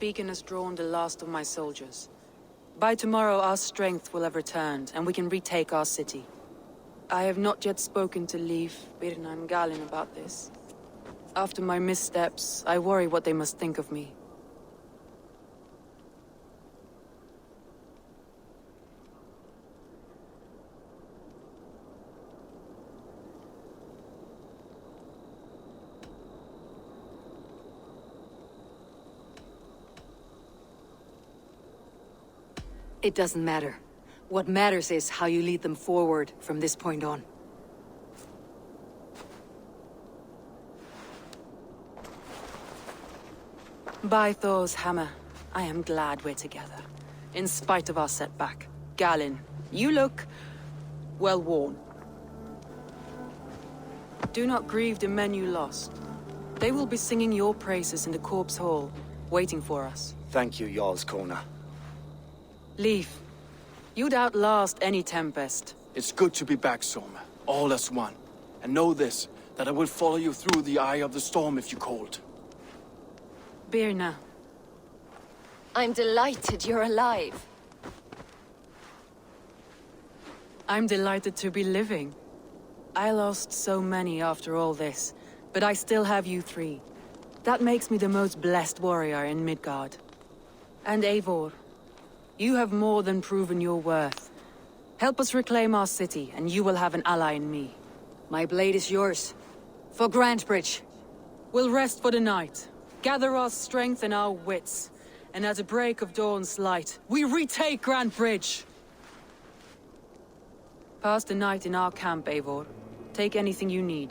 beacon has drawn the last of my soldiers. By tomorrow our strength will have returned, and we can retake our city. I have not yet spoken to Leif, Birna and Galin about this. After my missteps, I worry what they must think of me. It doesn't matter. What matters is how you lead them forward from this point on. By Thor's hammer, I am glad we're together. In spite of our setback. Galin, you look well worn. Do not grieve the men you lost. They will be singing your praises in the Corpse Hall, waiting for us. Thank you, Jarl's Kona. Leif, you'd outlast any tempest. It's good to be back, Soma. All as one. And know this, that I will follow you through the eye of the storm if you called. Birna. I'm delighted you're alive. I'm delighted to be living. I lost so many after all this, but I still have you three. That makes me the most blessed warrior in Midgard. And Eivor, you have more than proven your worth. Help us reclaim our city, and you will have an ally in me. My blade is yours. For Grantebridge. We'll rest for the night, gather our strength and our wits, and at the break of dawn's light, we retake Grantebridge! Pass the night in our camp, Eivor. Take anything you need.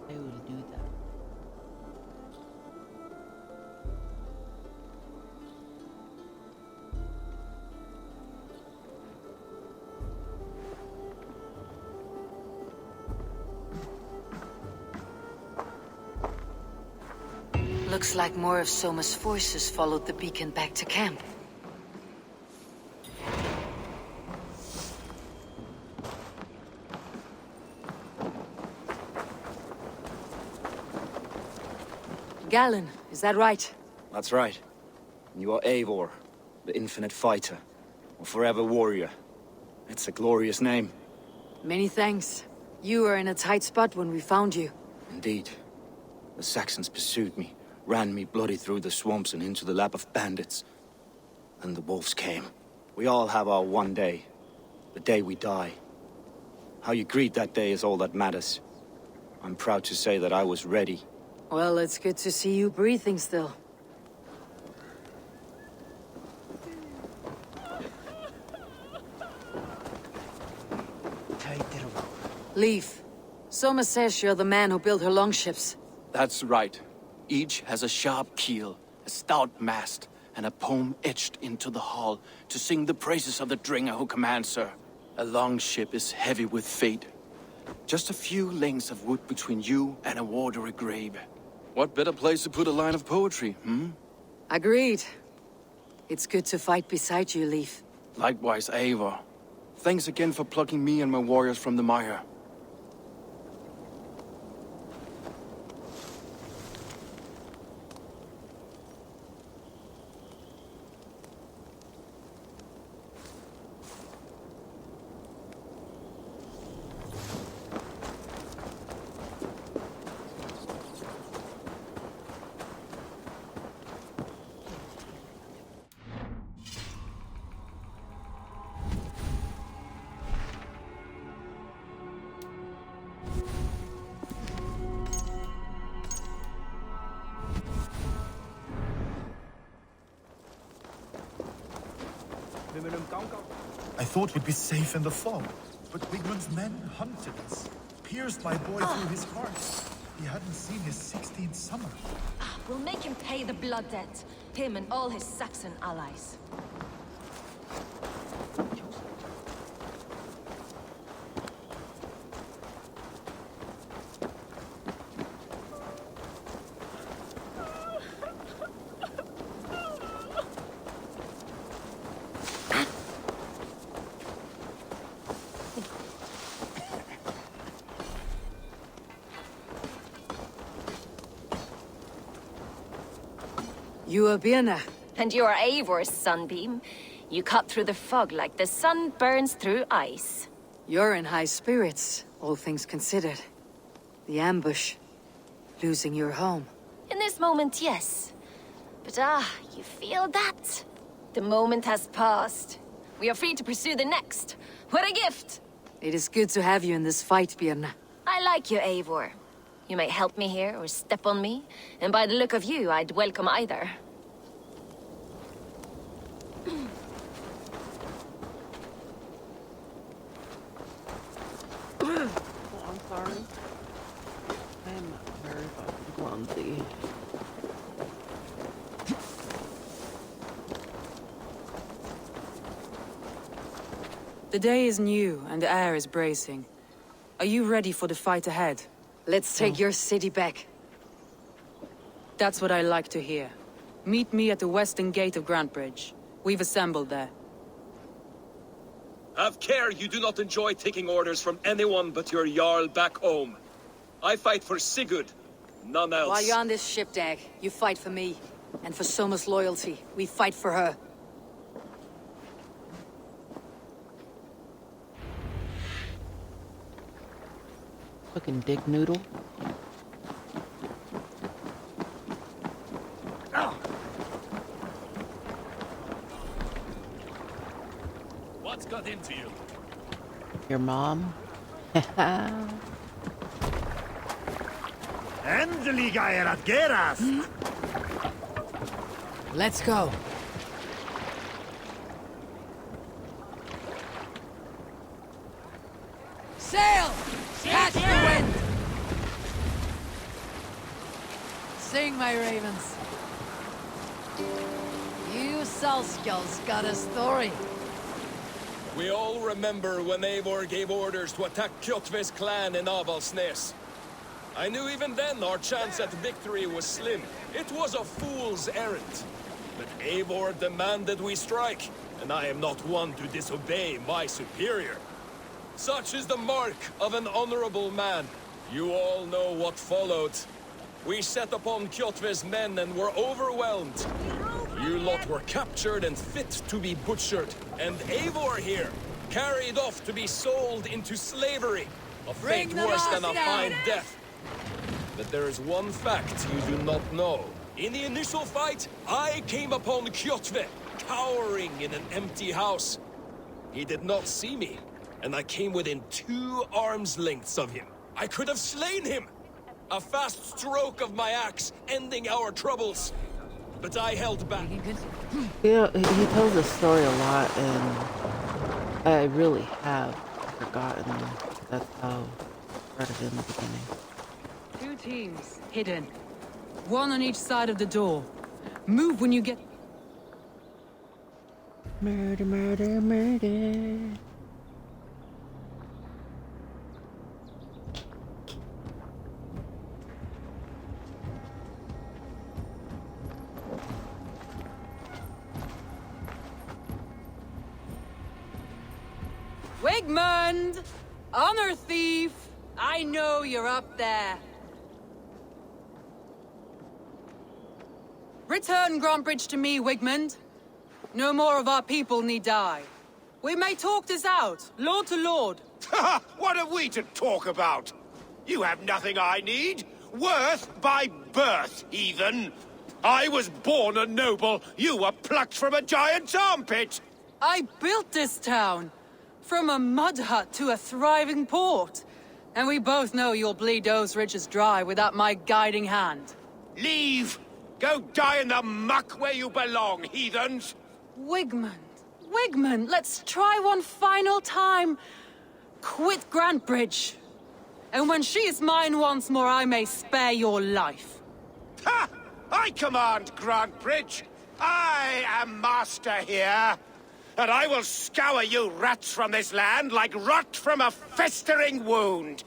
I will do that. Looks like more of Soma's forces followed the beacon back to camp. Galin, is that right? That's right. You are Eivor, the infinite fighter, or forever warrior. It's a glorious name. Many thanks. You were in a tight spot when we found you. Indeed. The Saxons pursued me, ran me bloody through the swamps and into the lap of bandits. Then the wolves came. We all have our one day. The day we die. How you greet that day is all that matters. I'm proud to say that I was ready. Well, it's good to see you breathing still. Leif, Soma says you're the man who built her longships. That's right. Each has a sharp keel, a stout mast, and a poem etched into the hull to sing the praises of the Dringer who commands her. A longship is heavy with fate. Just a few lengths of wood between you and a watery grave. What better place to put a line of poetry, hmm? Agreed. It's good to fight beside you, Leif. Likewise, Eivor. Thanks again for plucking me and my warriors from the mire. I thought we'd be safe in the fog, but Wigmund's men hunted us, pierced my boy through his heart. He hadn't seen his 16th summer. We'll make him pay the blood debt. Him and all his Saxon allies. You are Birna. And you're Eivor's sunbeam. You cut through the fog like the sun burns through ice. You're in high spirits, all things considered. The ambush. Losing your home. In this moment, yes. But you feel that? The moment has passed. We are free to pursue the next. What a gift! It is good to have you in this fight, Birna. I like you, Eivor. You may help me here or step on me, and by the look of you, I'd welcome either. Oh, I'm sorry. I'm very fucking clumsy. The day is new and the air is bracing. Are you ready for the fight ahead? Let's take your city back. That's what I like to hear. Meet me at the western gate of Grantbridge. We've assembled there. Have care you do not enjoy taking orders from anyone but your Jarl back home. I fight for Sigurd, none else. While you're on this ship, Dag, you fight for me. And for Soma's loyalty, we fight for her. Fucking dick noodle. What's got into you? Your mom? Endelig er at geras! Let's go. Sail! Catch the wind! Sing, my ravens. You Salskjalls got a story. We all remember when Eivor gave orders to attack Kjotve's clan in Avaldsnes. I knew even then our chance at victory was slim. It was a fool's errand. But Eivor demanded we strike, and I am not one to disobey my superior. Such is the mark of an honorable man. You all know what followed. We set upon Kjotve's men and were overwhelmed. You lot were captured and fit to be butchered. And Eivor here, carried off to be sold into slavery. A fate worse than a fine death. But there is one fact you do not know. In the initial fight, I came upon Kjotve, cowering in an empty house. He did not see me, and I came within 2 arms lengths of him. I could have slain him! A fast stroke of my axe, ending our troubles. But I held back. Yeah, he tells the story a lot, and I really have forgotten that's how it started in the beginning. 2 teams, hidden. 1 on each side of the door. Move when you get... Murder, murder, murder. Wigmund! Honor thief! I know you're up there. Return Grantbridge to me, Wigmund. No more of our people need die. We may talk this out, lord to lord. What have we to talk about? You have nothing I need. Worth by birth, heathen. I was born a noble. You were plucked from a giant's armpit. I built this town. From a mud hut to a thriving port. And we both know you'll bleed those riches dry without my guiding hand. Leave. Go die in the muck where you belong, heathens. Wigmund, Wigmund, let's try one final time. Quit Grantbridge. And when she is mine once more, I may spare your life. Ha! I command Grantbridge. I am master here. And I will scour you rats from this land like rot from a festering wound.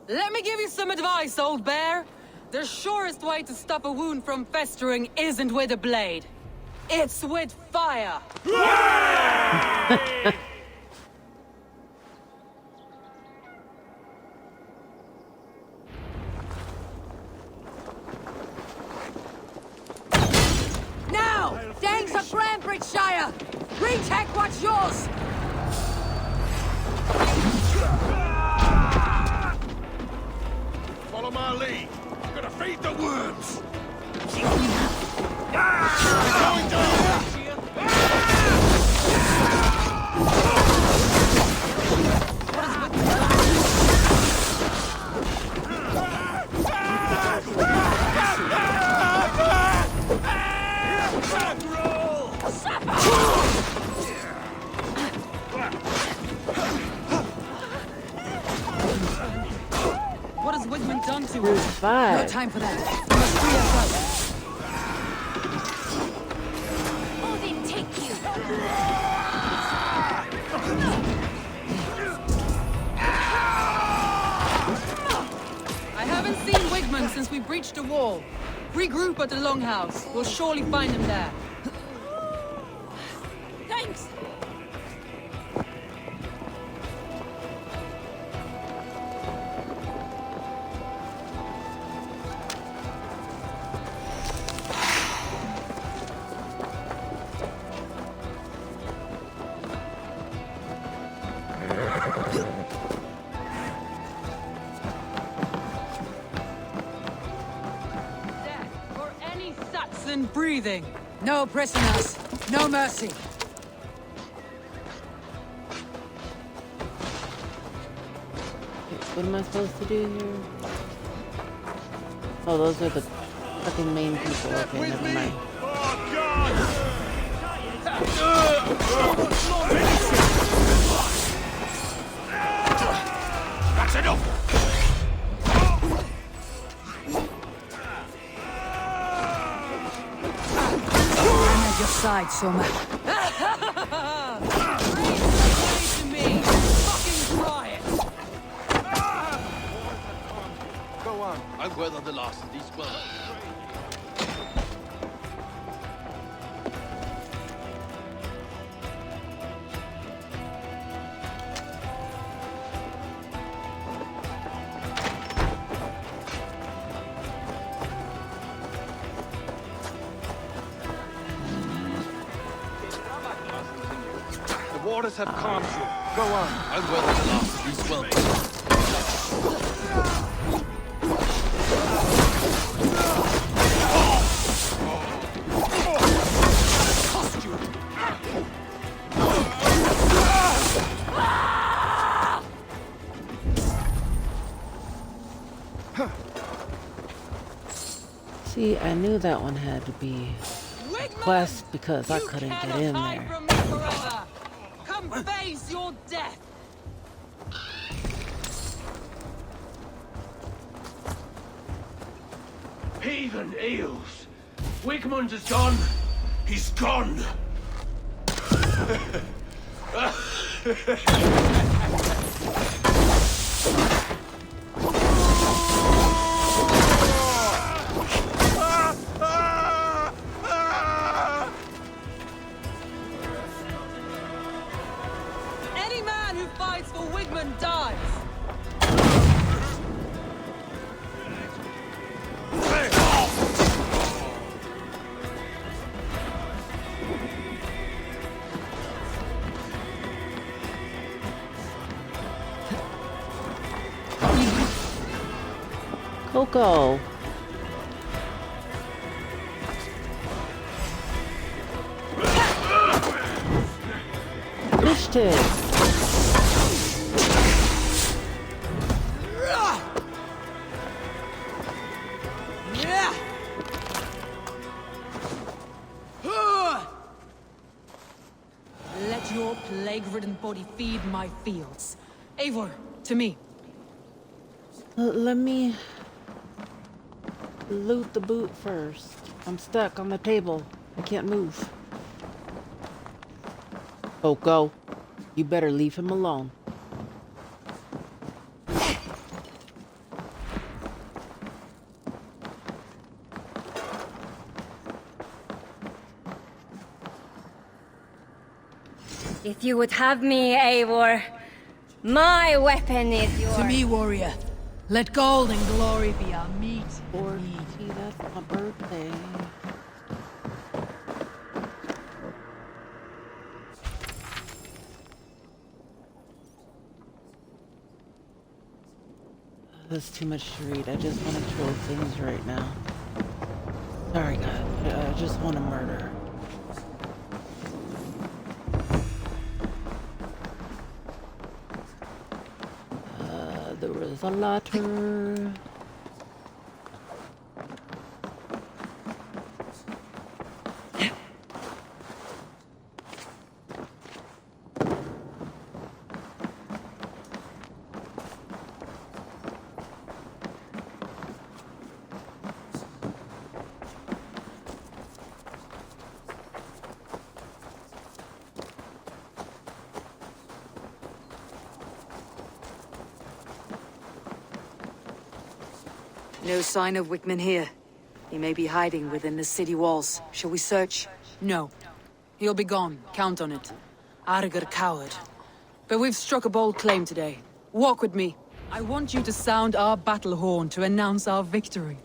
Let me give you some advice, old bear. The surest way to stop a wound from festering isn't with a blade. It's with fire. it, Shire! Retake what's yours! Follow my lead. I'm gonna feed the worms. What has Wigman done to Group us? 5. No time for that. We must free ourselves. Oh, they take you! I haven't seen Wigman since we breached the wall. Regroup at the Longhouse. We'll surely find him there. Thanks! Death for any Saxon breathing. No prisoners. No mercy. What am I supposed to do here? Oh, those are the fucking main people. Okay, never mind. That's enough! I'm at your side, Soma. Raise to me. Fucking try it. Go on. I'll weather the last of these swells. The waters have calmed you. Go on. I'll weather the last of these swells. See, I knew that one had to be Wigman! quest because I You couldn't get cannot in hide there. from me forever. Come face your death. Heathen eels. Wigmund is gone. He's gone. Any man who fights for Wigman dies. Coco. Fish Yeah. Let your plague-ridden body feed my fields. Eivor, to me. Let me loot the boot first. I'm stuck on the table. I can't move. Coco, you better leave him alone. If you would have me, Eivor, my weapon is yours. To me, warrior. Let gold and glory be our meat. Or, gee, that's my birthday. That's too much to read. I just want to kill things right now. Sorry, God. I just want to murder. There was a letter. No sign of Wickman here. He may be hiding within the city walls. Shall we search? No. He'll be gone. Count on it. Arger coward. But we've struck a bold claim today. Walk with me. I want you to sound our battle horn to announce our victory.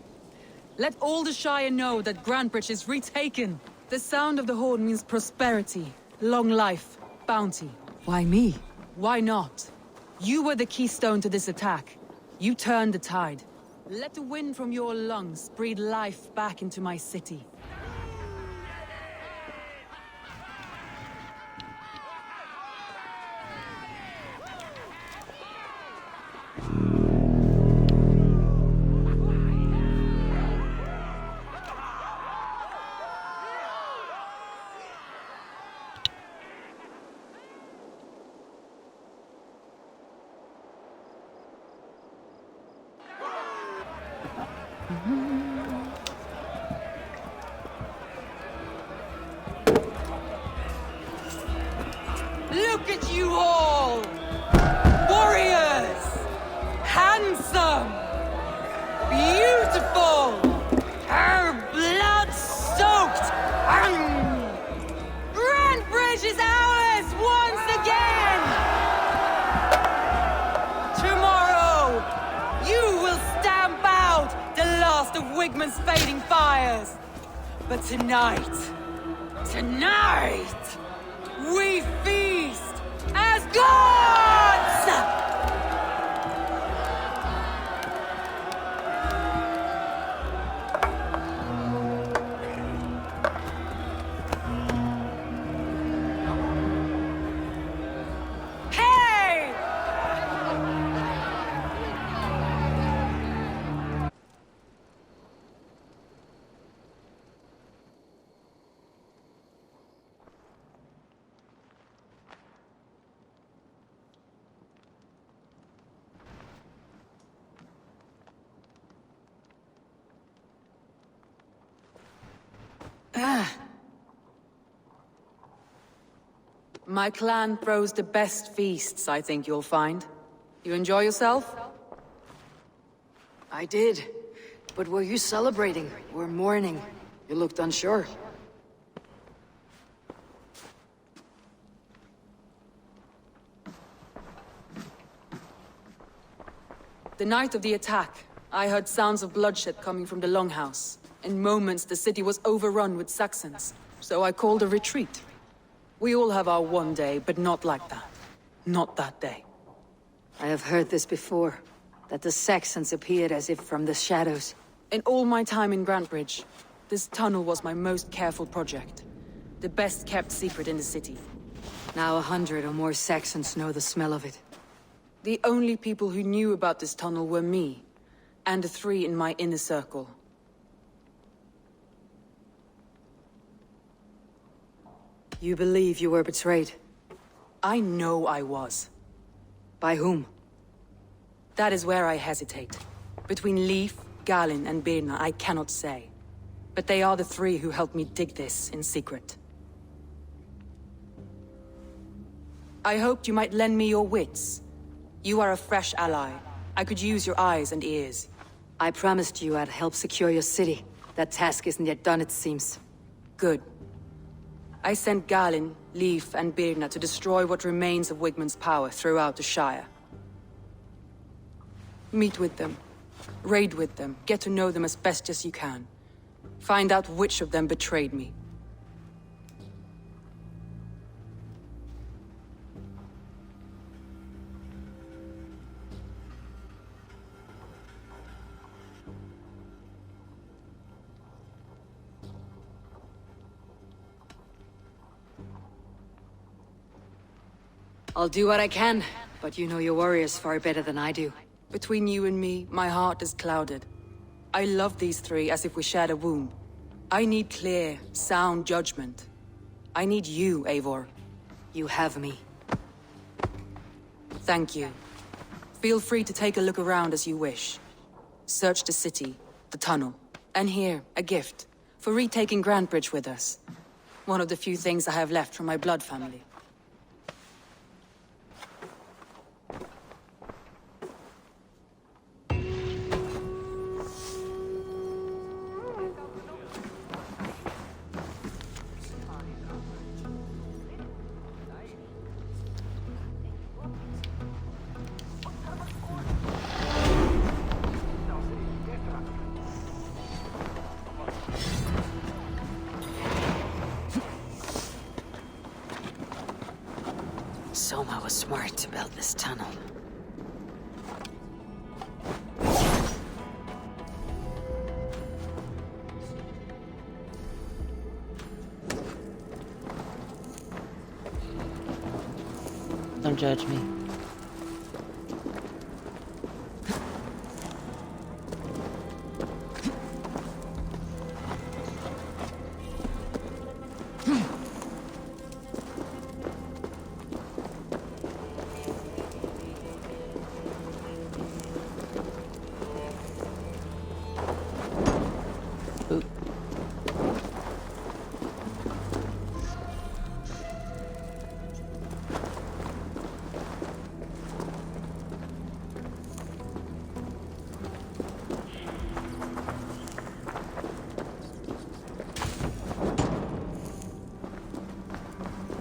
Let all the Shire know that Grantbridge is retaken. The sound of the horn means prosperity, long life, bounty. Why me? Why not? You were the keystone to this attack. You turned the tide. Let the wind from your lungs breathe life back into my city. Look at you all! Warriors! Handsome! Beautiful! Her blood-soaked! Grantbridge is ours once again! Tomorrow, you will stamp out the last of Wigman's fading fires. But tonight, we feast as gods! Hey! My clan throws the best feasts, I think you'll find. You enjoy yourself? I did. But were you celebrating or mourning? You looked unsure. The night of the attack, I heard sounds of bloodshed coming from the Longhouse. In moments, the city was overrun with Saxons, so I called a retreat. We all have our one day, but not like that. Not that day. I have heard this before, that the Saxons appeared as if from the shadows. In all my time in Grantbridge, this tunnel was my most careful project. The best kept secret in the city. Now 100 or more Saxons know the smell of it. The only people who knew about this tunnel were me, and the 3 in my inner circle. You believe you were betrayed? I know I was. By whom? That is where I hesitate. Between Leif, Galin, and Birna, I cannot say. But they are the 3 who helped me dig this in secret. I hoped you might lend me your wits. You are a fresh ally. I could use your eyes and ears. I promised you I'd help secure your city. That task isn't yet done, it seems. Good. I sent Galin, Leif, and Birna to destroy what remains of Wigman's power throughout the Shire. Meet with them. Raid with them. Get to know them as best as you can. Find out which of them betrayed me. I'll do what I can, but you know your warriors far better than I do. Between you and me, my heart is clouded. I love these three as if we shared a womb. I need clear, sound judgment. I need you, Eivor. You have me. Thank you. Feel free to take a look around as you wish. Search the city, the tunnel, and here, a gift, for retaking Grandbridge with us. One of the few things I have left from my blood family. Soma was smart to build this tunnel. Don't judge me.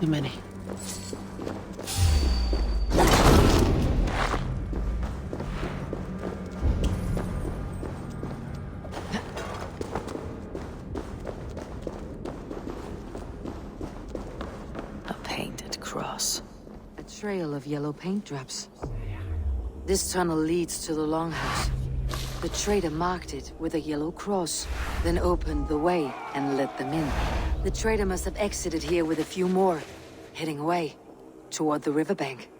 Too many. A painted cross. A trail of yellow paint drops. This tunnel leads to the longhouse. The trader marked it with a yellow cross, then opened the way and let them in. The trader must have exited here with a few more, heading away, toward the riverbank.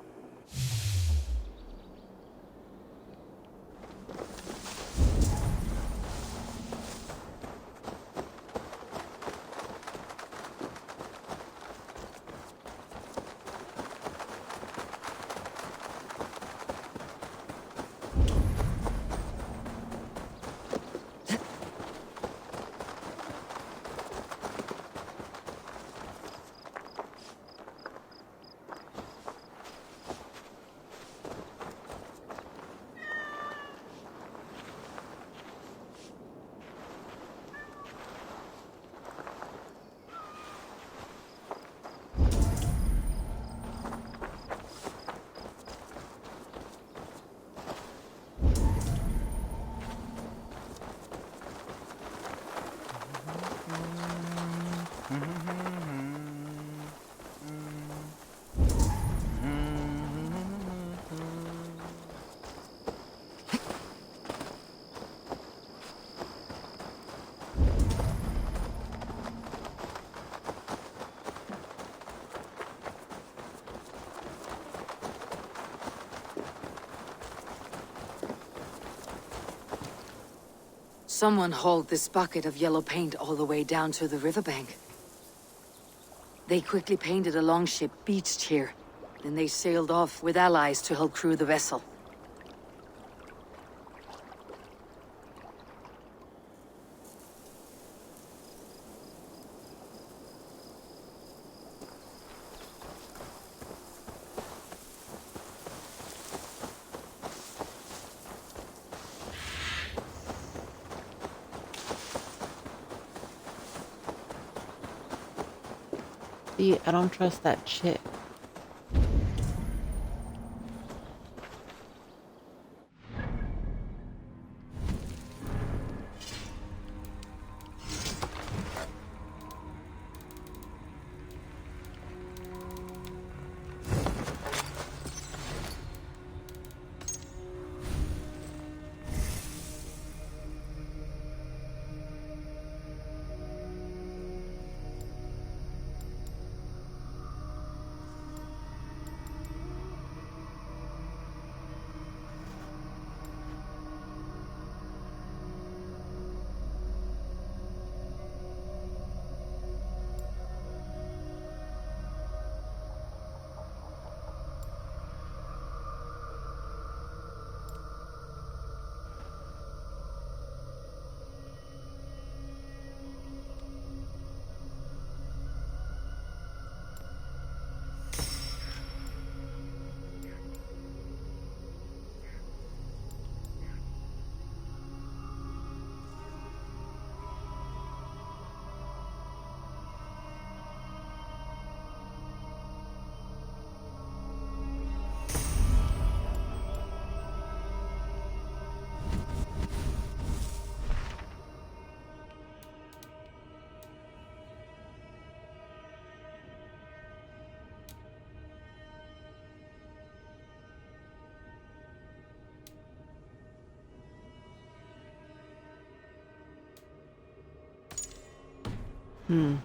Someone hauled this bucket of yellow paint all the way down to the riverbank. They quickly painted a longship beached here. Then they sailed off with allies to help crew the vessel. See, I don't trust that chick. Hmm.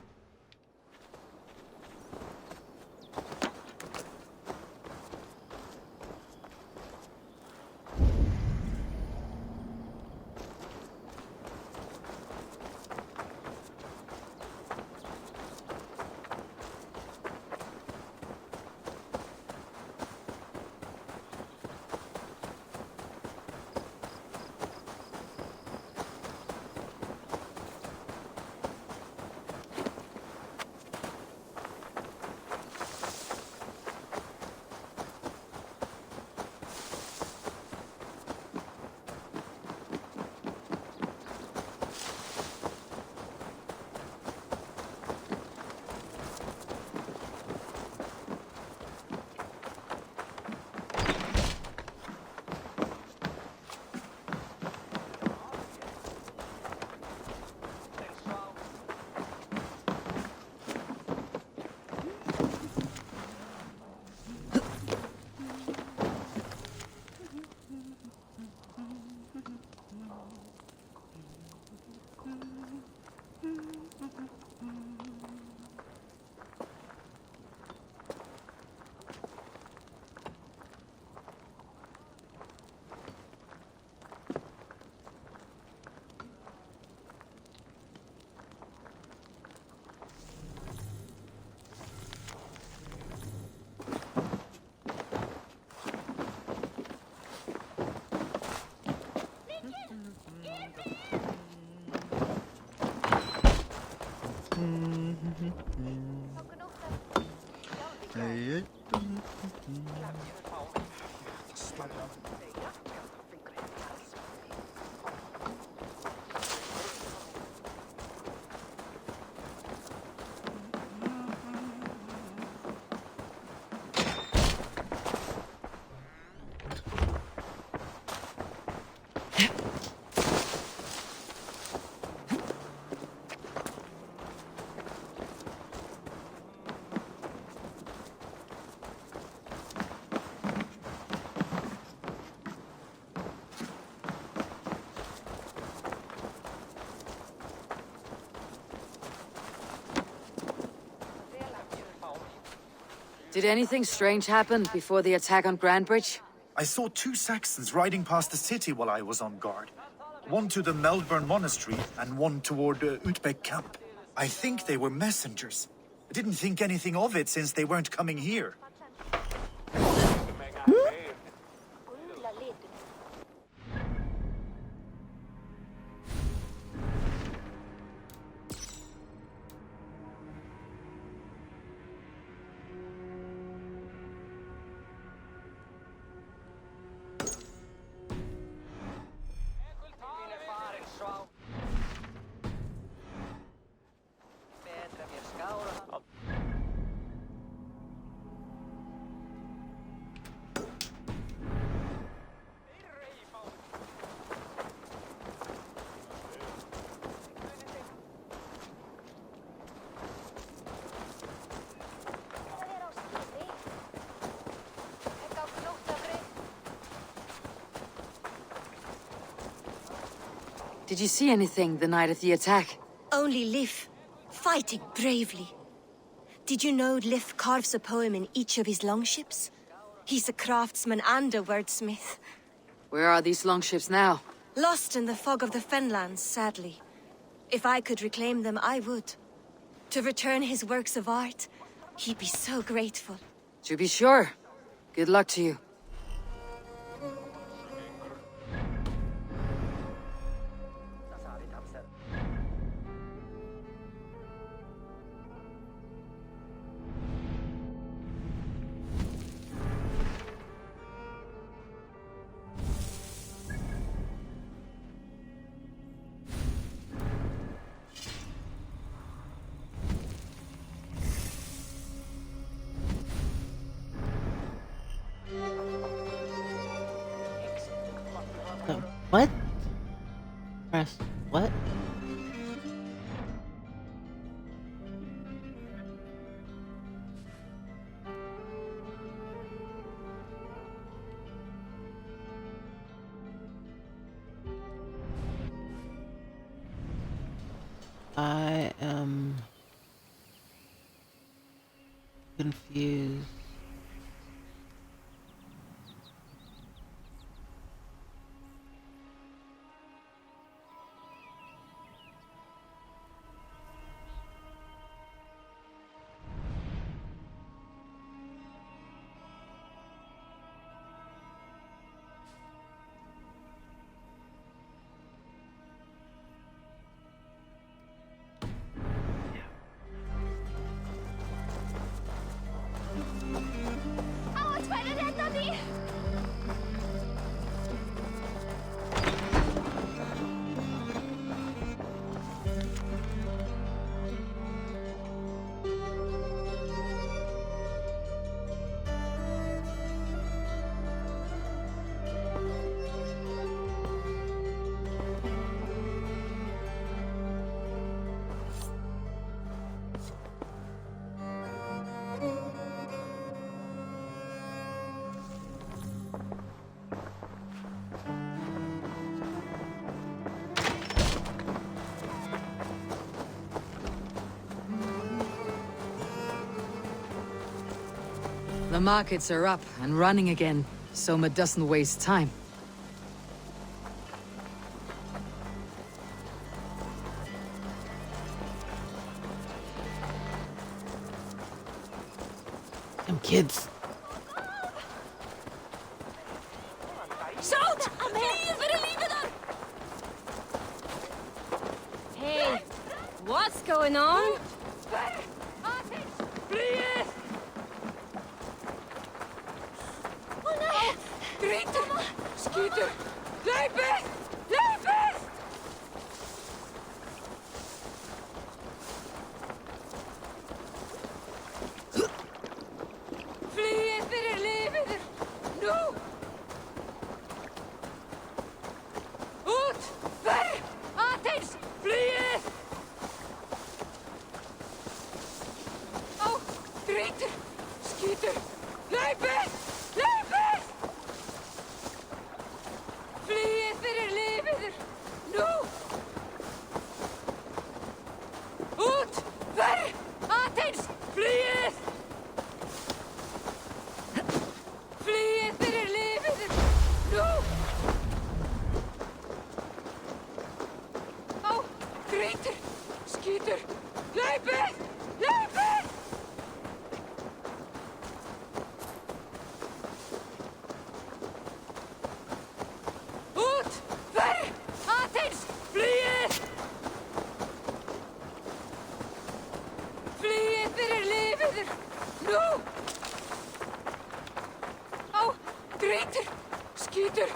Did anything strange happen before the attack on Grand Bridge? I saw 2 Saxons riding past the city while I was on guard. One to the Melbourne Monastery and one toward Utbeck camp. I think they were messengers. I didn't think anything of it since they weren't coming here. Did you see anything the night of the attack? Only Liv, fighting bravely. Did you know Liv carves a poem in each of his longships? He's a craftsman and a wordsmith. Where are these longships now? Lost in the fog of the Fenlands, sadly. If I could reclaim them, I would. To return his works of art, he'd be so grateful. To be sure. Good luck to you. What? Press what? I am confused. The markets are up and running again, Soma doesn't waste time. Them kids. Hey, what's going on? Scooter! Leipzig! Leipzig! Flee fyrir livet! Nu! Ut! Ver! Athens! Flee! Oh, traitor! Scooter! Leipzig! Leipzig! Flee fyrir livet! Nu! Ut! Ver! Athens! Flee! Flee fyrir livet! Nu! Oh, traitor! Scooter! Leipzig! Leipzig! Ut! Ver! Athens! Flee! Flee fyrir livet! Nu! Oh, traitor! Scooter!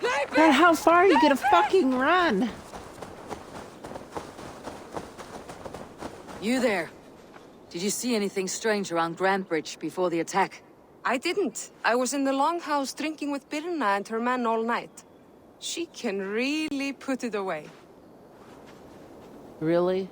Leipzig! God, how far are you gonna fucking run? You there. Did you see anything strange around Grand Bridge before the attack? I didn't. I was in the longhouse drinking with Birna and her men all night. She can really put it away. Really?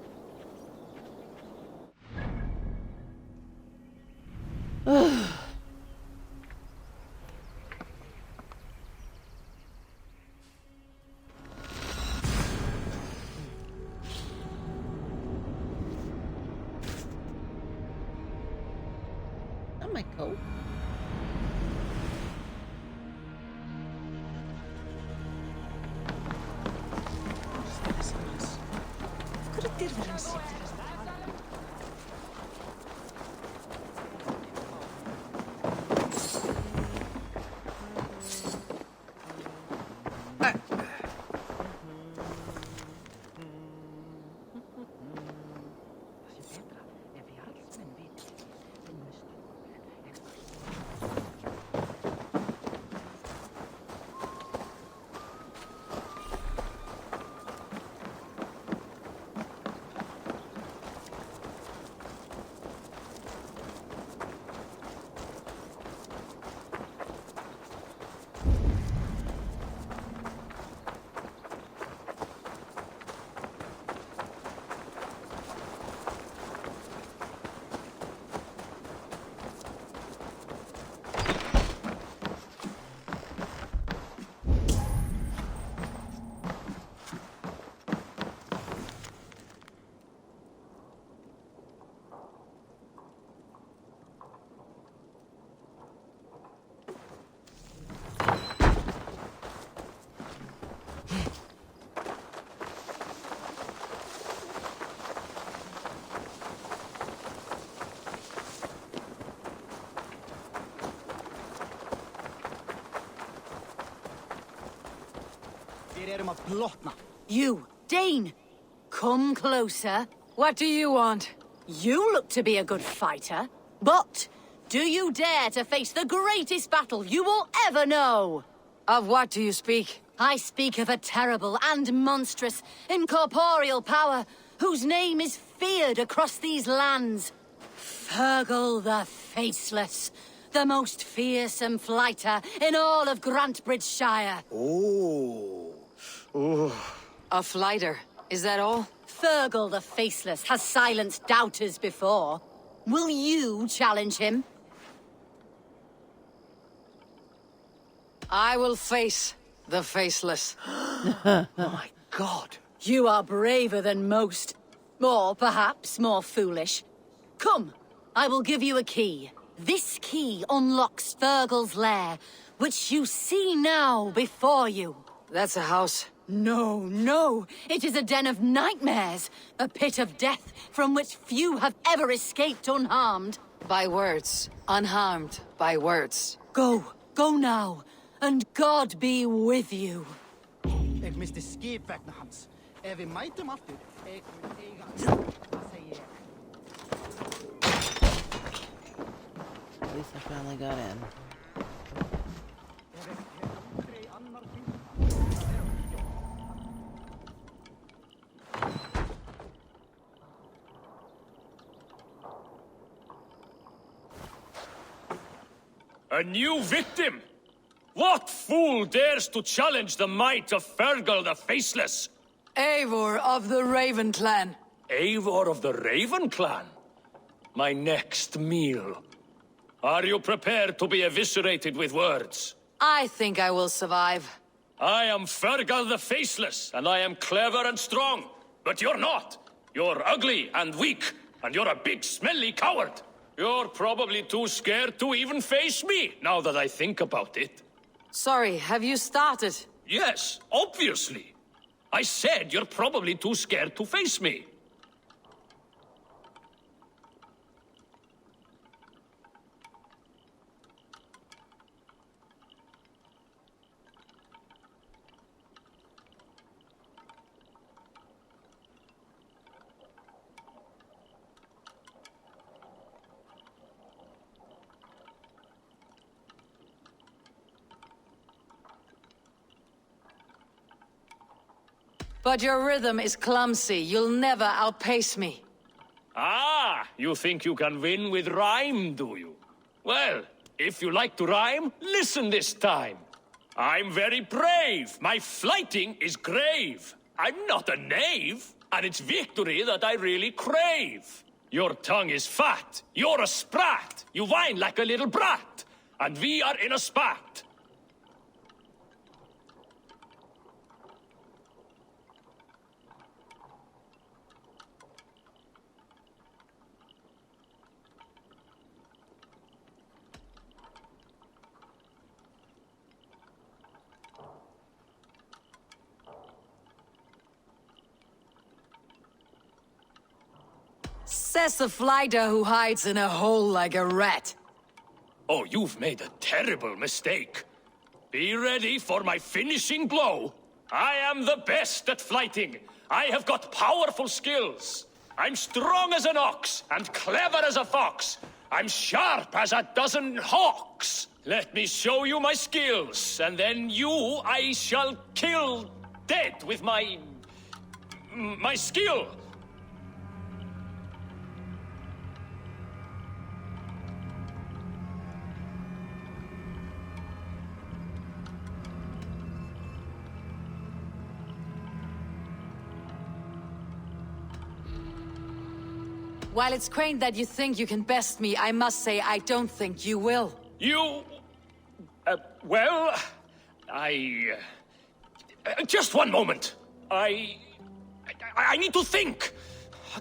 That might go. You, Dane! Come closer. What do you want? You look to be a good fighter, but do you dare to face the greatest battle you will ever know? Of what do you speak? I speak of a terrible and monstrous, incorporeal power whose name is feared across these lands. Fergal the Faceless, the most fearsome fighter in all of Grantbridgeshire. A flighter. Is that all? Fergal the Faceless has silenced doubters before. Will you challenge him? I will face the Faceless. My God. You are braver than most. Or perhaps more foolish. Come, I will give you a key. This key unlocks Fergal's lair, which you see now before you. That's a house. No, no. It is a den of nightmares. A pit of death from which few have ever escaped unharmed. By words. Unharmed by words. Go now. And God be with you. Ik mis de scheepweg naar Hans. Wie mij hem afdoet, ik moet tegen. At least I finally got in. A new victim? What fool dares to challenge the might of Fergal the Faceless? Eivor of the Raven Clan. Eivor of the Raven Clan? My next meal. Are you prepared to be eviscerated with words? I think I will survive. I am Fergal the Faceless, and I am clever and strong. But you're not. You're ugly and weak, and you're a big, smelly coward. You're probably too scared to even face me, now that I think about it. Sorry, have you started? Yes, obviously. I said you're probably too scared to face me. But your rhythm is clumsy. You'll never outpace me. Ah, you think you can win with rhyme, do you? Well, if you like to rhyme, listen this time. I'm very brave. My flighting is grave. I'm not a knave, and it's victory that I really crave. Your tongue is fat. You're a sprat. You whine like a little brat. And we are in a spat. Says the flighter who hides in a hole like a rat. Oh, you've made a terrible mistake. Be ready for my finishing blow. I am the best at flighting. I have got powerful skills. I'm strong as an ox and clever as a fox. I'm sharp as a dozen hawks. Let me show you my skills, and then you I shall kill dead with my skill. While it's quaint that you think you can best me, I must say I don't think you will. You... well... just one moment. I need to think.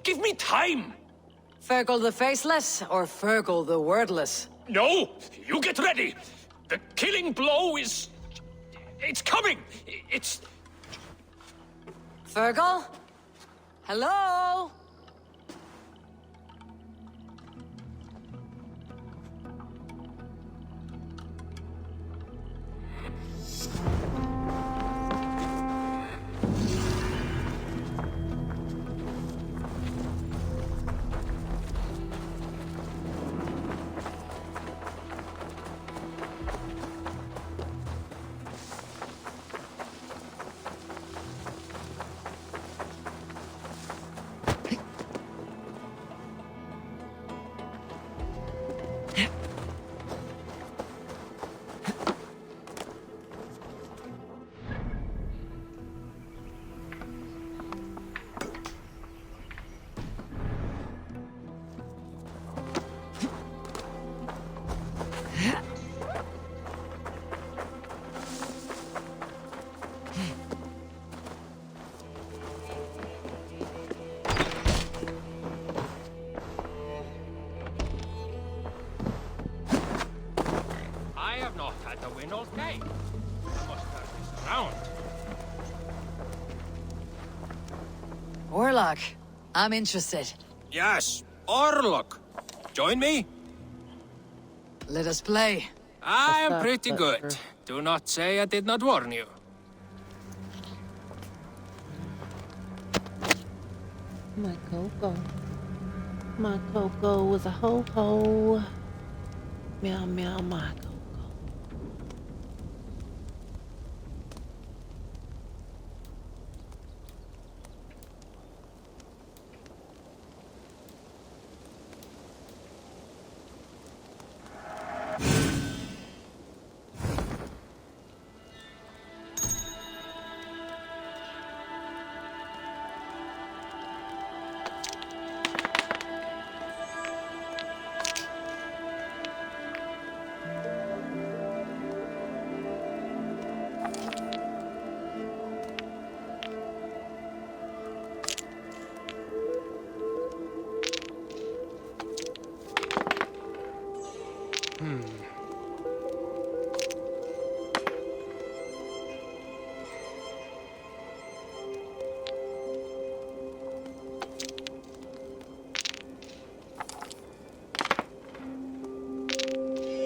Give me time. Fergal the Faceless or Fergal the Wordless? No, you get ready. The killing blow is... it's coming. It's... Fergal? Hello? try to win all day. I must turn this around. Warlock, I'm interested. Yes, Orlok. Join me? Let us play. I am pretty good. Do not say I did not warn you. My Coco. My Coco was a ho-ho. Meow meow my Coco.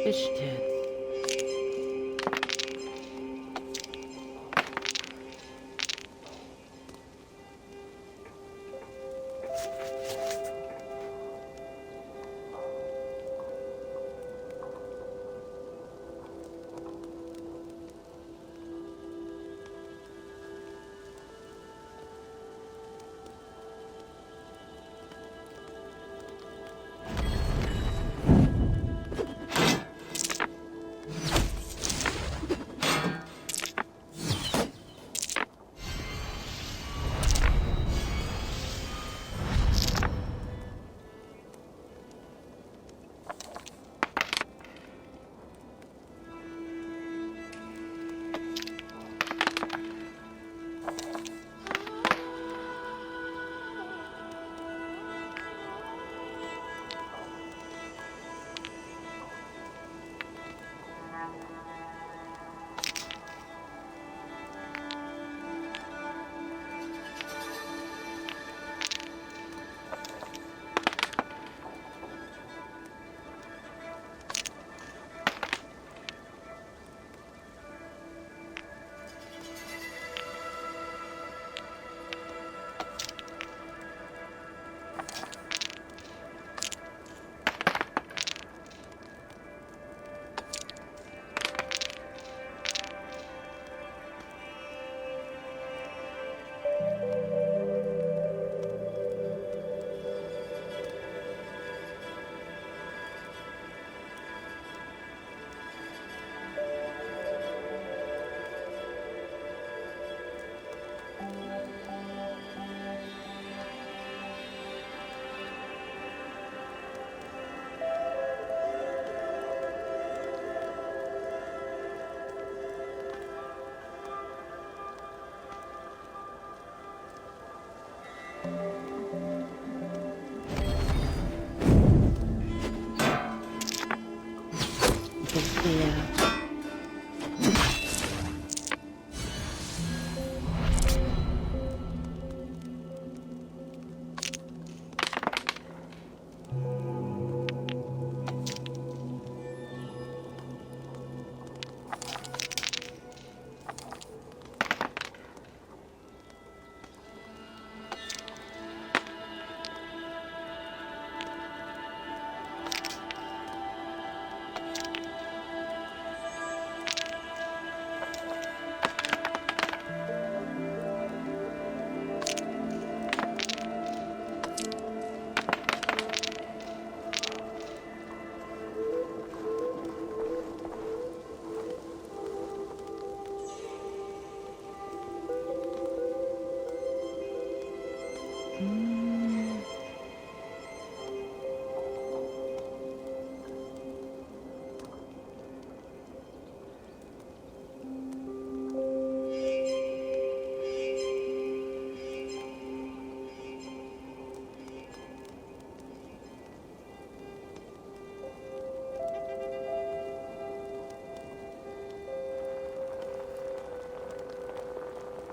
Fish tits. Yeah.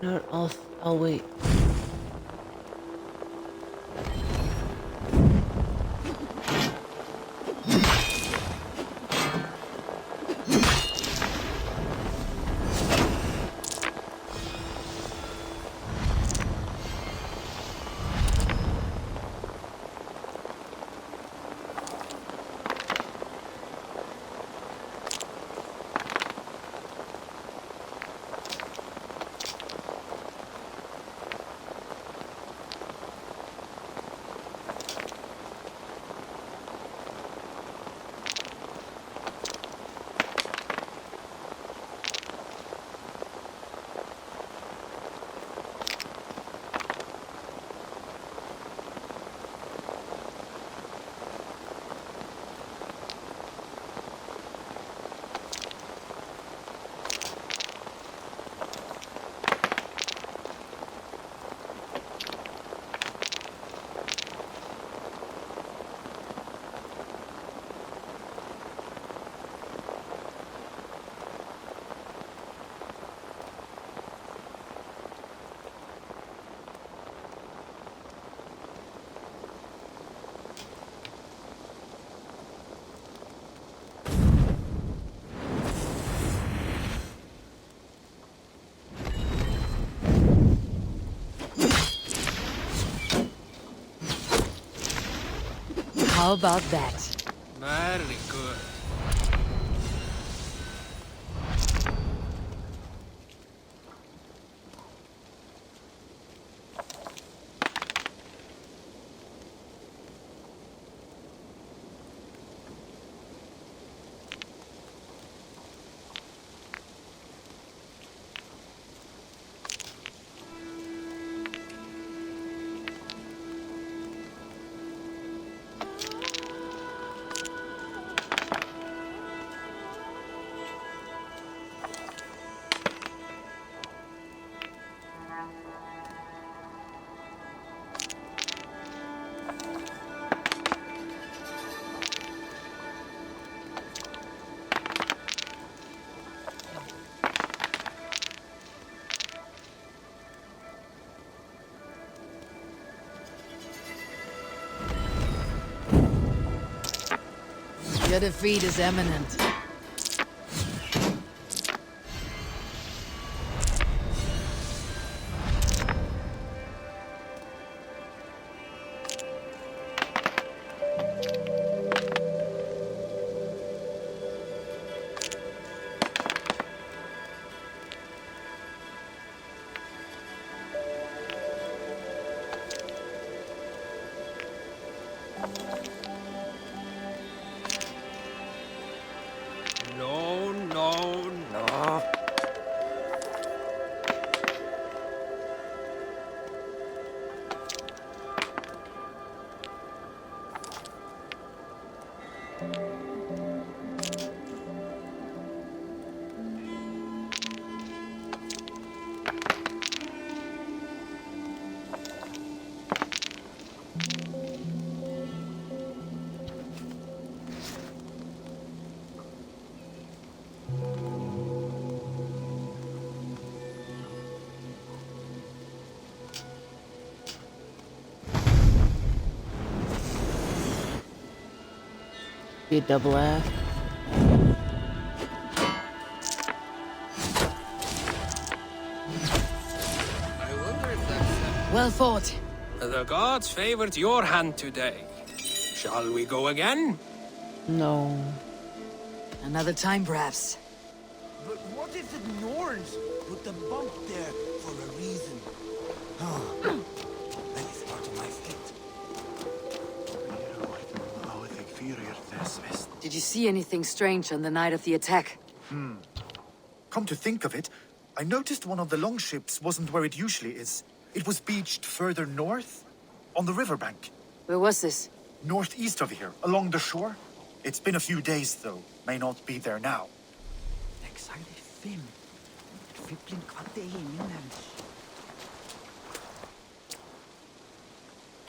No, I'll wait. How about that? Very good. Your defeat is imminent. No, no, no. Be a double F. I wonder if that's... Well fought. The gods favored your hand today. Shall we go again? No. Another time, perhaps. But what if the Norns put the bump there for a reason? That is part of my fate. Did you see anything strange on the night of the attack? Come to think of it, I noticed one of the longships wasn't where it usually is. It was beached further north, on the riverbank. Where was this? Northeast of here, along the shore. It's been a few days, though. May not be there now.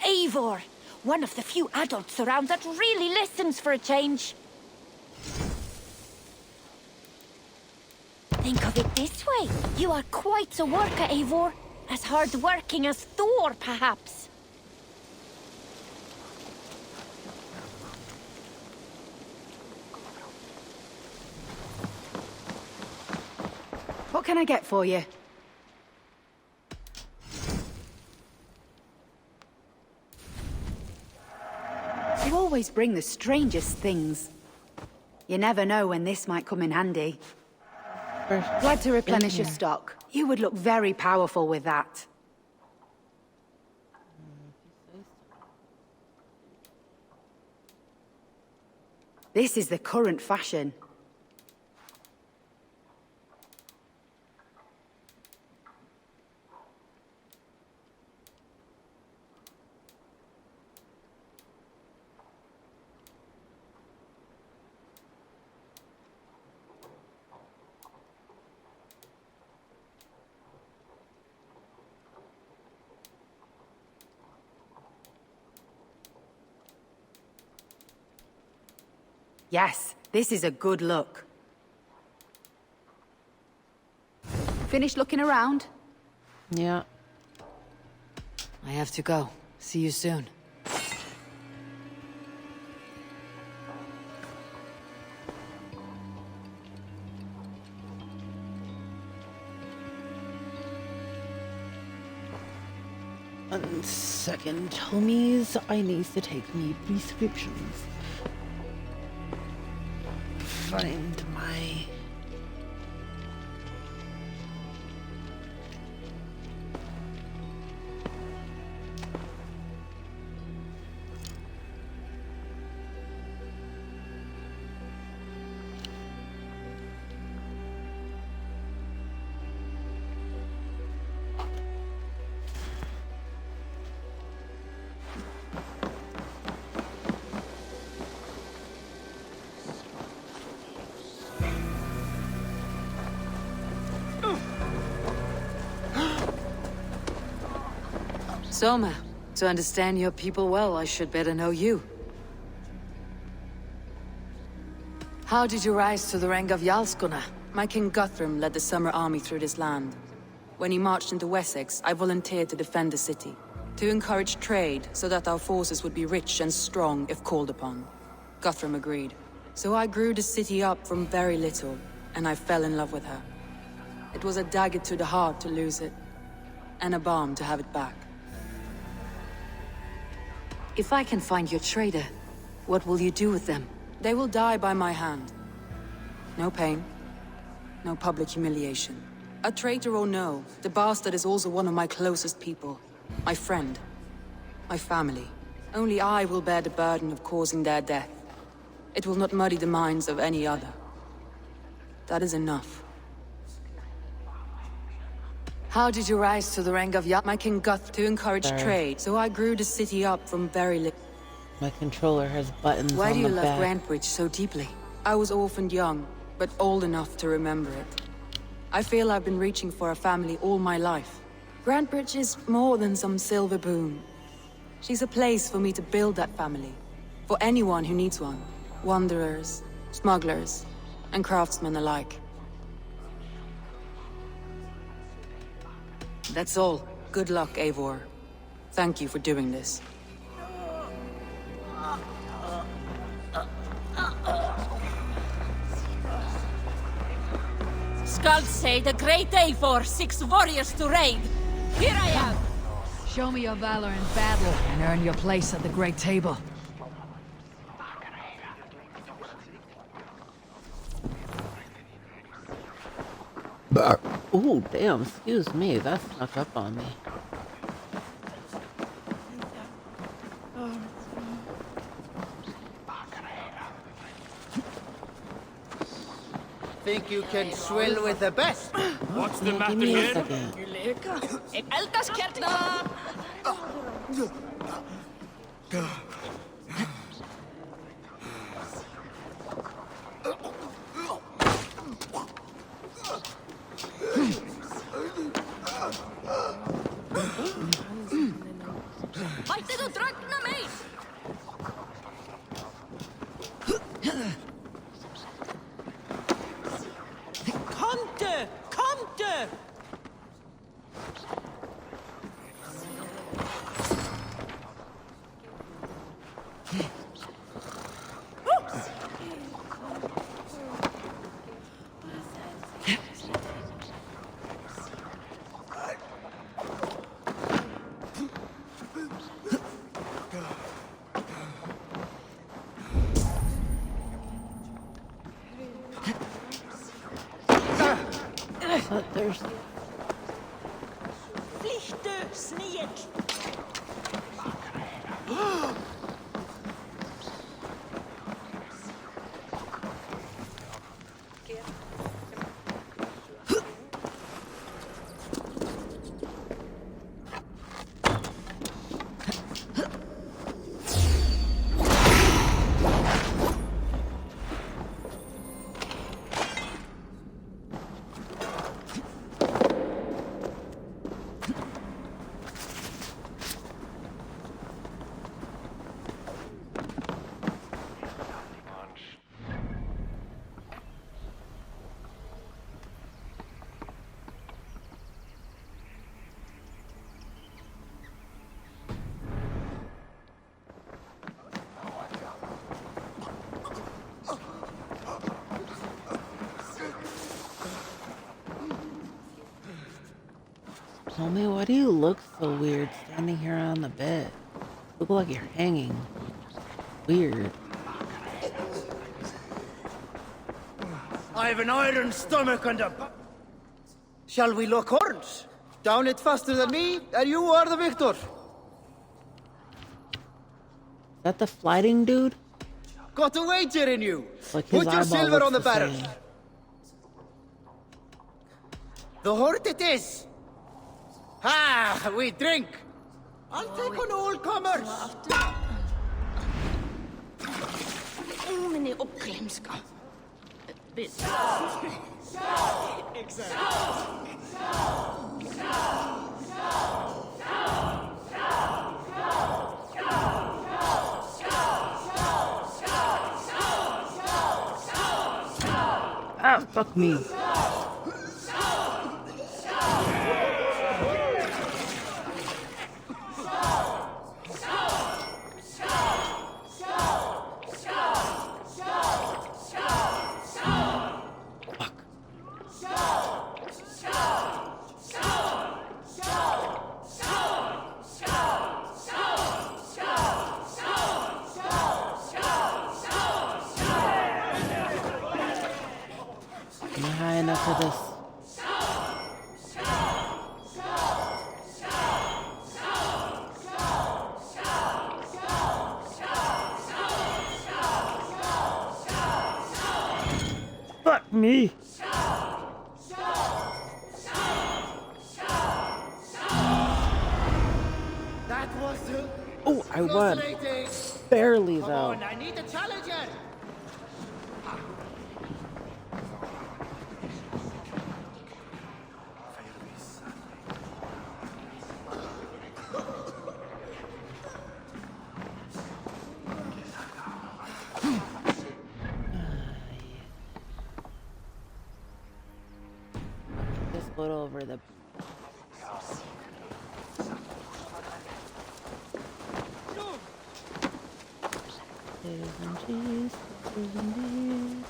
Eivor! One of the few adults around that really listens for a change. Think of it this way. You are quite a worker, Eivor. As hard-working as Thor, perhaps. What can I get for you? You always bring the strangest things. You never know when this might come in handy. Glad to replenish your stock. You would look very powerful with that. This is the current fashion. Yes, this is a good look. Finished looking around? Yeah. I have to go. See you soon. One second, homies. I need to take me prescriptions. Find my... Soma, to understand your people well, I should better know you. How did you rise to the rank of Jarlsgunna? My king Guthrum led the summer army through this land. When he marched into Wessex, I volunteered to defend the city. To encourage trade, so that our forces would be rich and strong if called upon. Guthrum agreed. So I grew the city up from very little, and I fell in love with her. It was a dagger to the heart to lose it, and a balm to have it back. If I can find your traitor, what will you do with them? They will die by my hand. No pain, no public humiliation. A traitor or no, the bastard is also one of my closest people. My friend. My family. Only I will bear the burden of causing their death. It will not muddy the minds of any other. That is enough. How did you rise to the rank of My king Guth to encourage trade, so I grew the city up from very little. My controller has buttons Why on do you the love back. Grantbridge so deeply? I was orphaned young, but old enough to remember it. I feel I've been reaching for a family all my life. Grantbridge is more than some silver boon. She's a place for me to build that family. For anyone who needs one. Wanderers, smugglers, and craftsmen alike. That's all. Good luck, Eivor. Thank you for doing this. Skulls say the great Eivor seeks warriors to raid. Here I am! Show me your valor in battle and earn your place at the great table. Oh, damn, excuse me, that snuck up on me. Think you can swill with the best? What's the matter Give me a here? second. Mætti þú dragna meir? Komdu! But there's... Homie, why do you look so weird standing here on the bed? Look like you're hanging. Weird. I've an iron stomach and a... Shall we lock horns? Down it faster than me, and you are the victor. Is that the flighting dude? Got a wager in you. Like his Put your eyeball silver looks on the the barrel. same. The hort it is. Ah, we drink. I'll take on all comers. Umene oppglemska. Ah, fuck me. Am I high enough for this? Fuck me! That was Oh, I won. Barely, Come though. on, I need a challenger. Just put over the... Potatoes and cheese, potatoes and cheese.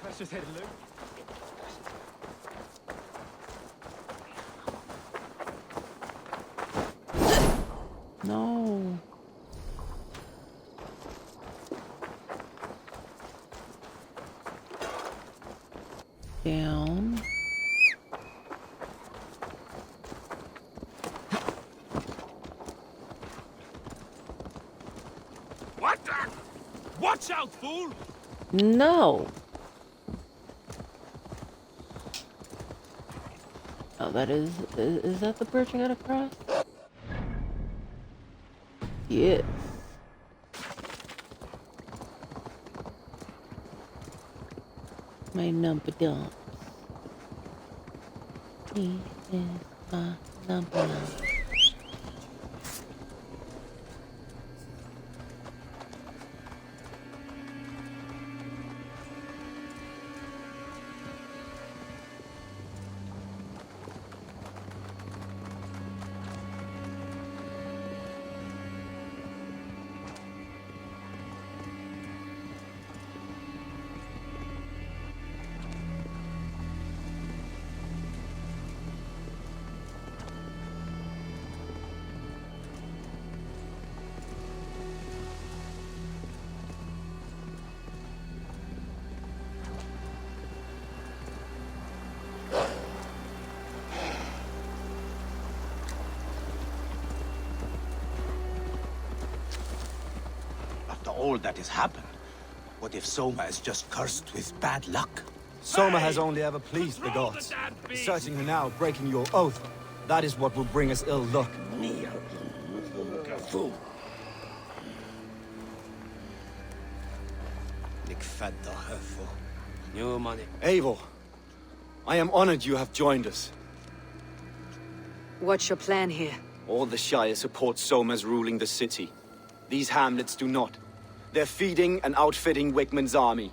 Precious head, Luke. No. Down. What the? Watch out, fool! No. Oh, that is that the bridge I gotta cross? Yes. my number dumps. He is my number dump. All that has happened. What if Soma is just cursed with bad luck? Soma has only ever pleased the gods. Deserting her now, breaking your oath. That is what will bring us ill luck. Eivor, I am honored you have joined us. What's your plan here? All the Shire support Soma's ruling the city. These hamlets do not. They're feeding and outfitting Wickman's army.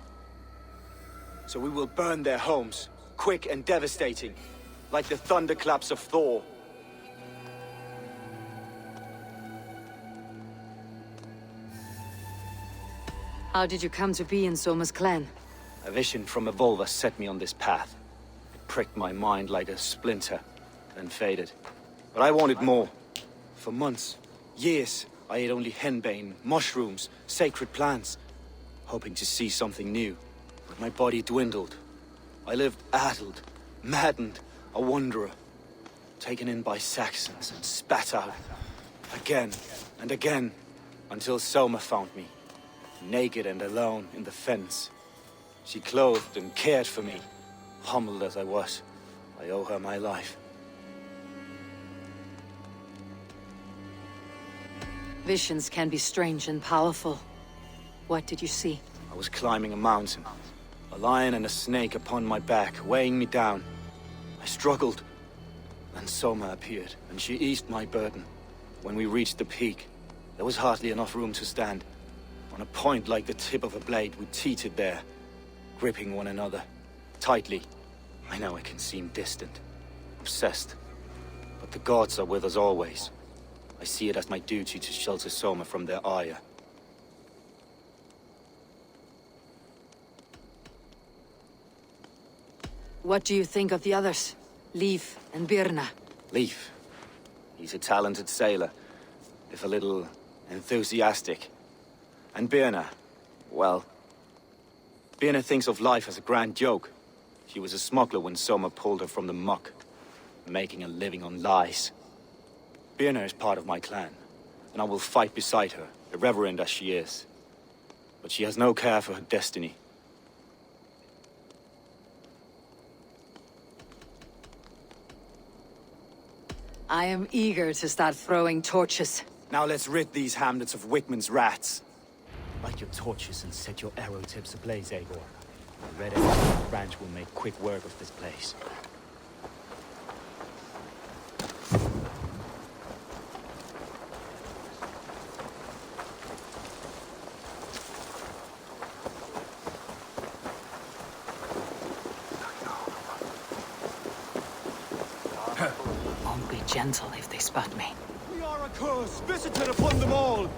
So we will burn their homes, quick and devastating, like the thunderclaps of Thor. How did you come to be in Soma's clan? A vision from Evolva set me on this path. It pricked my mind like a splinter, then faded. But I wanted more. For months, years, I ate only henbane, mushrooms, sacred plants, hoping to see something new. But my body dwindled. I lived addled, maddened, a wanderer, taken in by Saxons and spat out. Again and again, until Soma found me, naked and alone in the fens. She clothed and cared for me. Humbled as I was, I owe her my life. Visions can be strange and powerful. What did you see? I was climbing a mountain. A lion and a snake upon my back, weighing me down. I struggled. Then Soma appeared, and she eased my burden. When we reached the peak, there was hardly enough room to stand. On a point like the tip of a blade, we teetered there, gripping one another, tightly. I know it can seem distant, obsessed, but the gods are with us always. I see it as my duty to shelter Soma from their ire. What do you think of the others? Leif and Birna? Leif. He's a talented sailor, if a little enthusiastic. And Birna, well... Birna thinks of life as a grand joke. She was a smuggler when Soma pulled her from the muck, making a living on lies. Birna is part of my clan, and I will fight beside her, irreverent as she is. But she has no care for her destiny. I am eager to start throwing torches. Now let's rid these hamlets of Wickman's rats. Light your torches and set your arrow tips ablaze, Eivor. The red arrow branch will make quick work of this place. Be gentle if they spot me. We are a curse visited upon them all.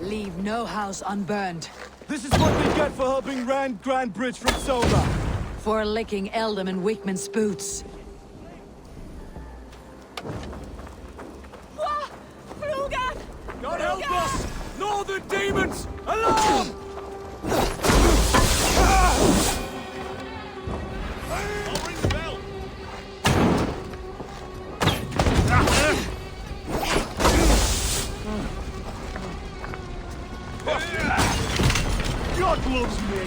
Leave no house unburned. This is what we get for helping Rand Grandbridge from Soma. For licking Eldam and Wickman's boots. God help us! Northern demons! Alarm! I'll ring the bell. God loves me.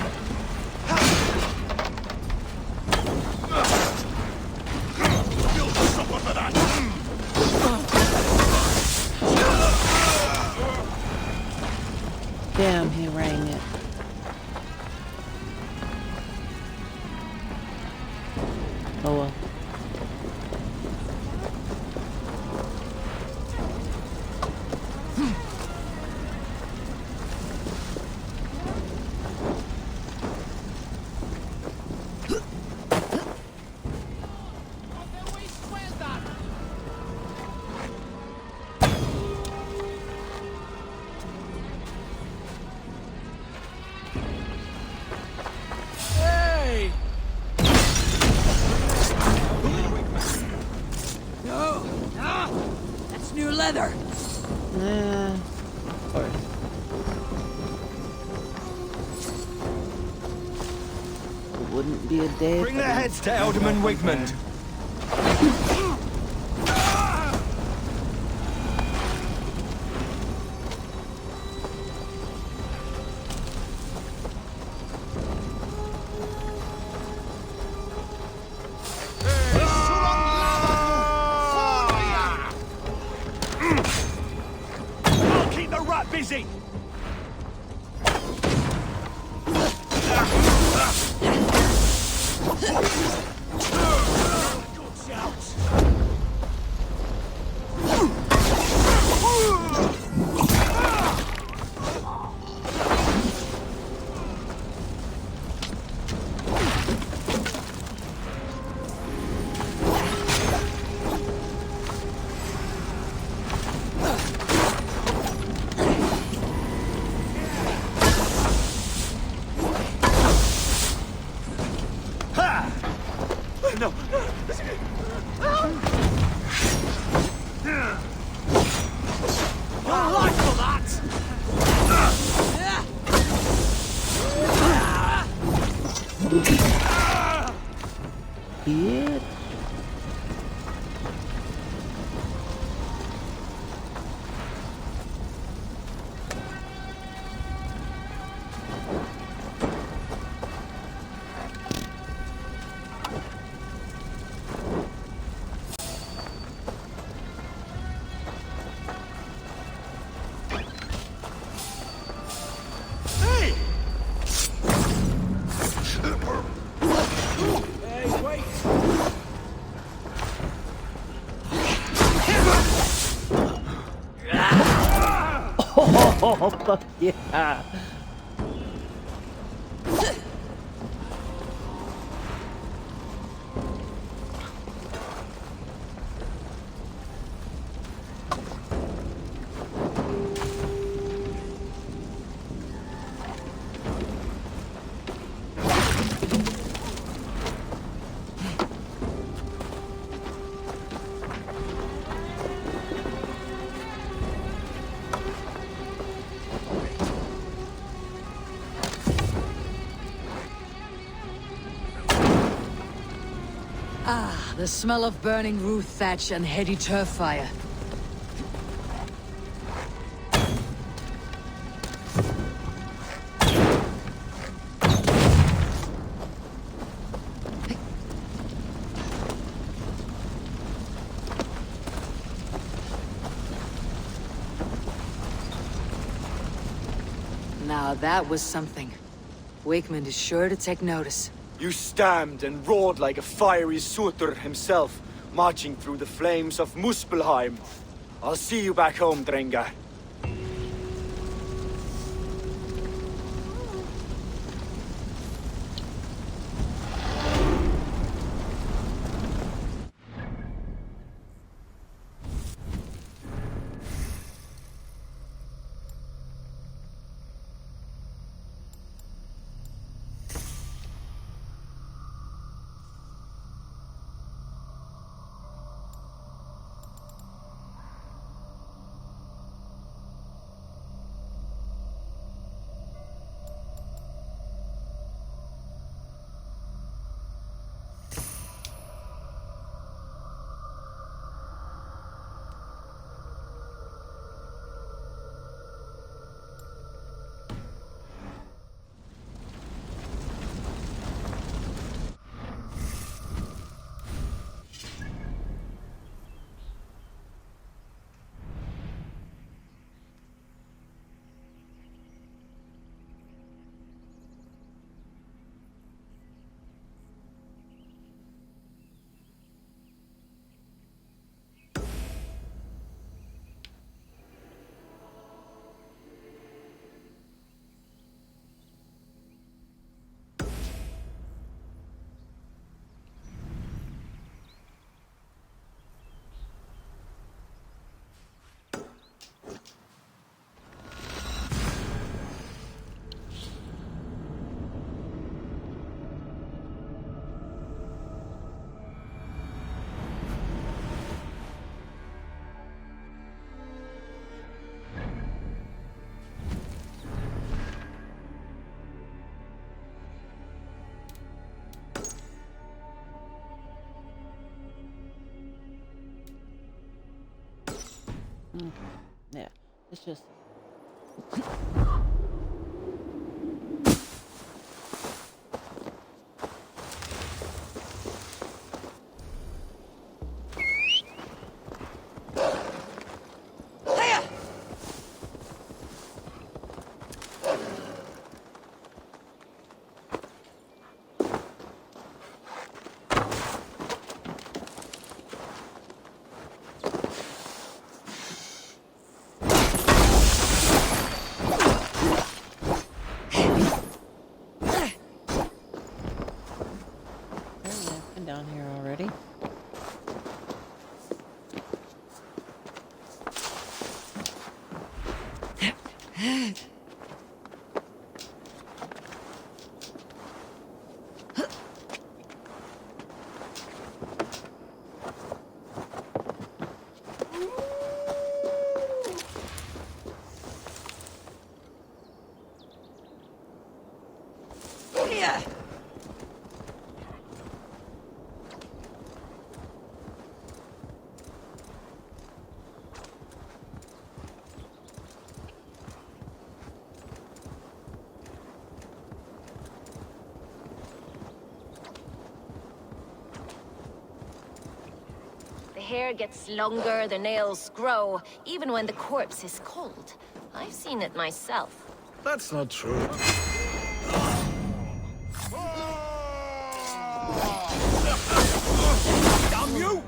You'll suffer for that! Damn, he rang it. course. It wouldn't be a day. Bring their heads to Alderman Wigmund. I'll keep the rat busy! Good shout! No. Your life for that! Yeah. Hey! Hey, wait! Oh, fuck yeah. Ah, the smell of burning roof thatch and heady turf fire. Now that was something. Wakeman is sure to take notice. You stamped and roared like a fiery Surtur himself, marching through the flames of Muspelheim. I'll see you back home, Drengar. Yeah, it's just... down here already. The hair gets longer, the nails grow, even when the corpse is cold. I've seen it myself. That's not true. Damn you!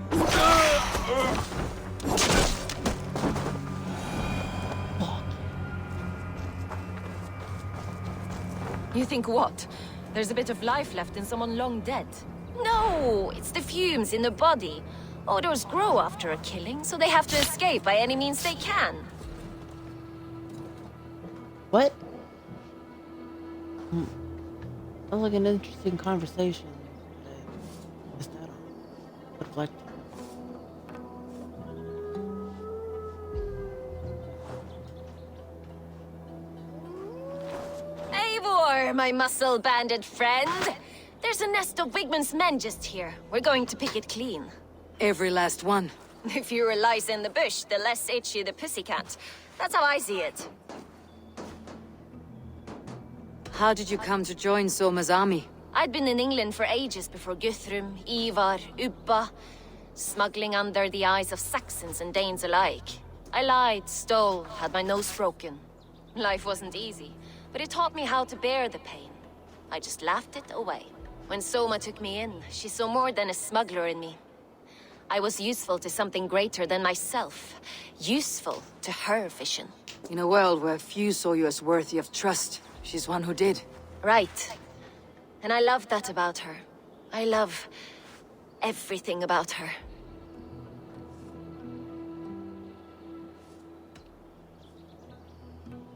You think what? There's a bit of life left in someone long dead? No! It's the fumes in the body. Odors grow after a killing, so they have to escape by any means they can. What? Sounds like an interesting conversation. Is that all? Reflect. Eivor, my muscle-banded friend! There's a nest of Wigmund's men just here. We're going to pick it clean. Every last one. The fewer lies in the bush, the less itchy the pussycat. That's how I see it. How did you come to join Soma's army? I'd been in England for ages before Guthrum, Ivar, Ubba, smuggling under the eyes of Saxons and Danes alike. I lied, stole, had my nose broken. Life wasn't easy, but it taught me how to bear the pain. I just laughed it away. When Soma took me in, she saw more than a smuggler in me. I was useful to something greater than myself. Useful to her vision. In a world where few saw you as worthy of trust, she's one who did. Right. And I love that about her. I love everything about her.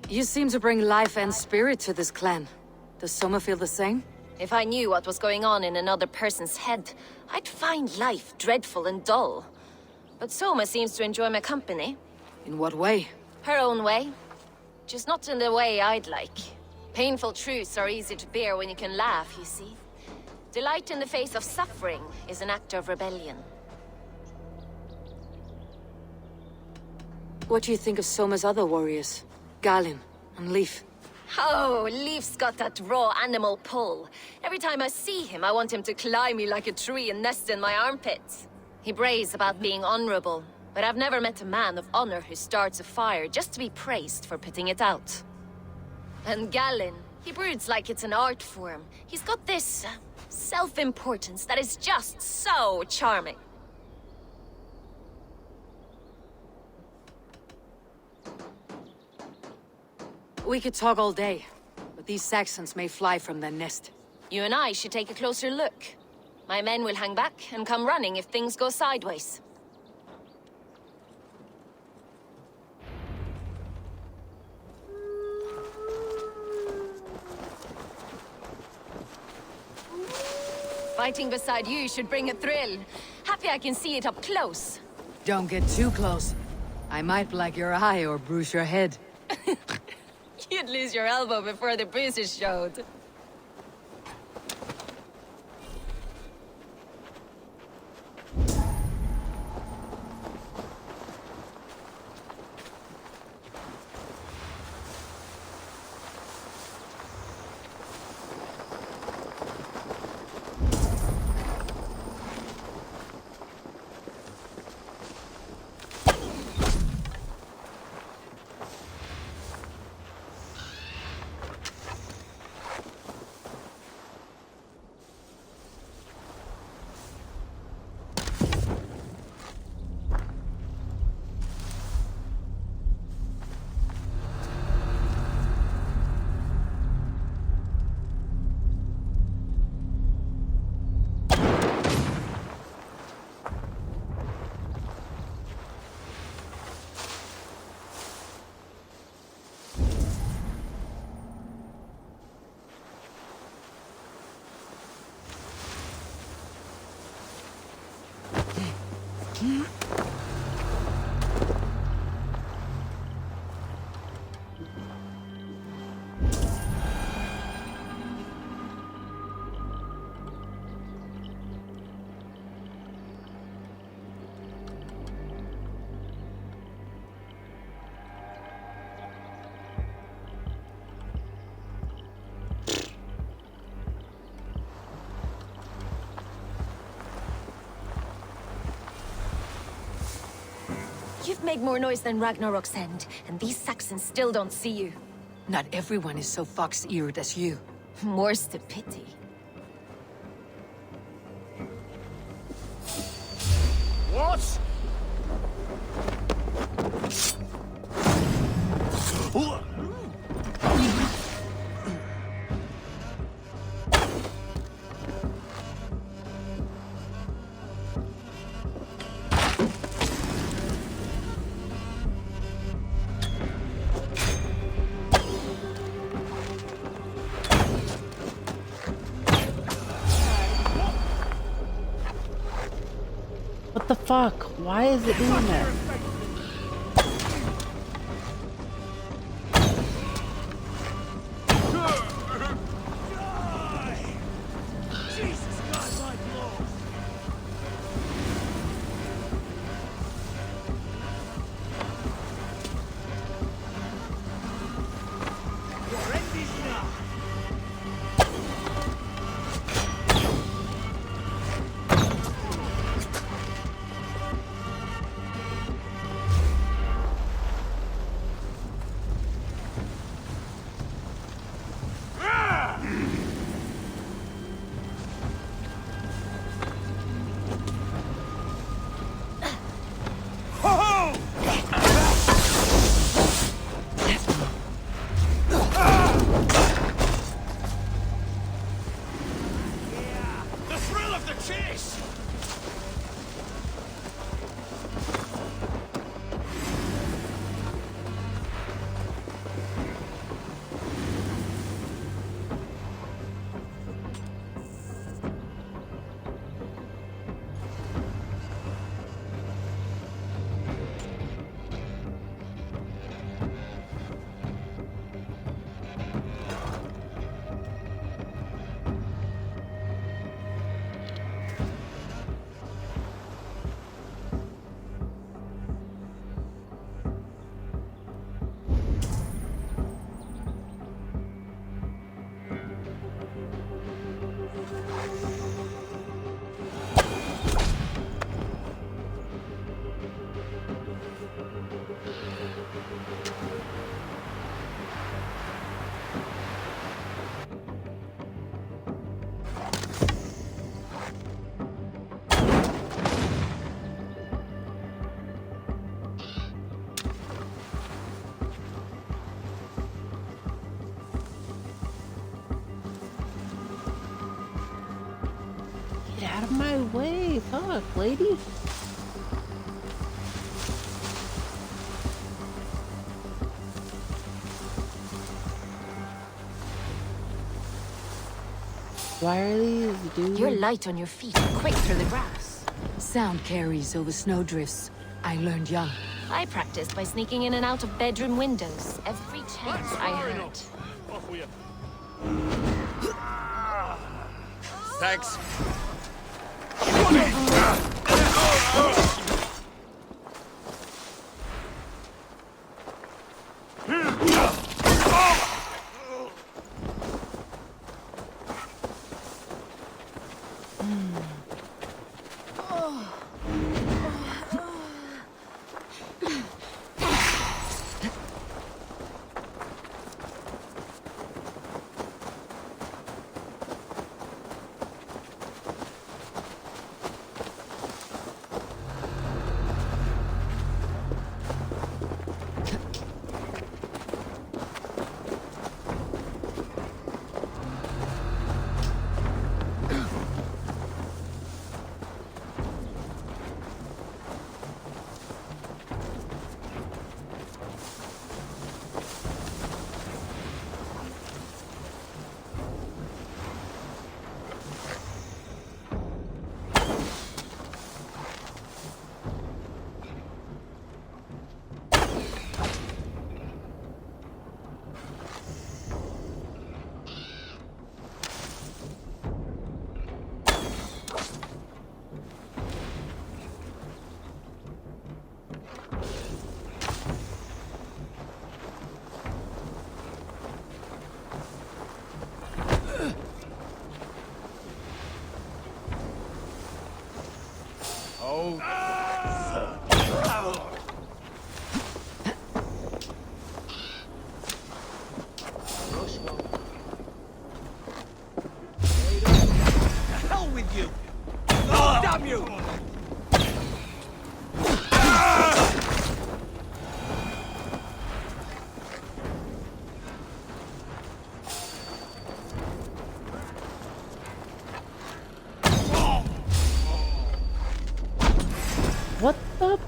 You seem to bring life and spirit to this clan. Does Soma feel the same? If I knew what was going on in another person's head, I'd find life dreadful and dull. But Soma seems to enjoy my company. In what way? Her own way. Just not in the way I'd like. Painful truths are easy to bear when you can laugh, you see. Delight in the face of suffering is an act of rebellion. What do you think of Soma's other warriors? Galin and Leif? Oh, Leif's got that raw animal pull. Every time I see him, I want him to climb me like a tree and nest in my armpits. He brays about being honorable, but I've never met a man of honor who starts a fire just to be praised for putting it out. And Galin, he broods like it's an art form. He's got this self-importance that is just so charming. We could talk all day, but these Saxons may fly from their nest. You and I should take a closer look. My men will hang back and come running if things go sideways. Fighting beside you should bring a thrill. Happy I can see it up close. Don't get too close. I might black your eye or bruise your head. You'd lose your elbow before the bruises showed. You've made more noise than Ragnarok's end, and these Saxons still don't see you. Not everyone is so fox-eared as you. More's the pity. What? What the fuck? Why is it doing that? Get out of my way. Fuck, lady. Why are these dudes? You're light on your feet, quick through the grass. Sound carries over snowdrifts. I learned young. I practiced by sneaking in and out of bedroom windows every chance I had. Off with you. Thanks. damn you! What the?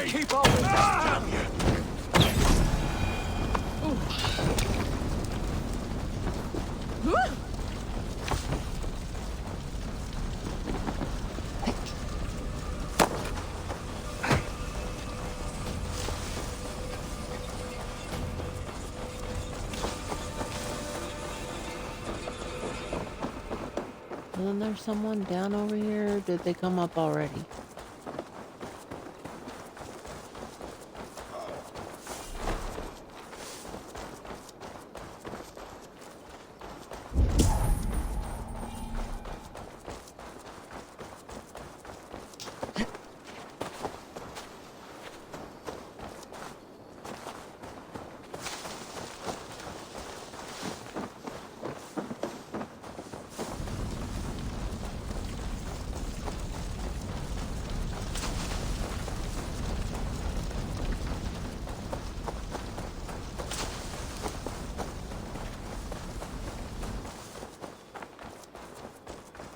Keep on with that, damn you! Isn't there someone down over here? Did they come up already?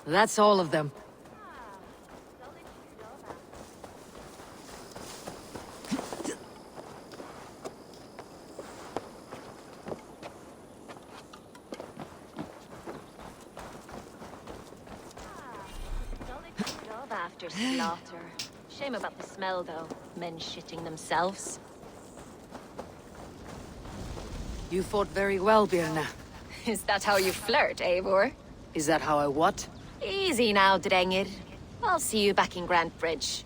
That's all of them. After slaughter. Shame about the smell, though. Men shitting themselves. You fought very well, Birna. Is that how you flirt, Eivor? Is that how I what? Easy now, Drengir. I'll see you back in Grand Bridge.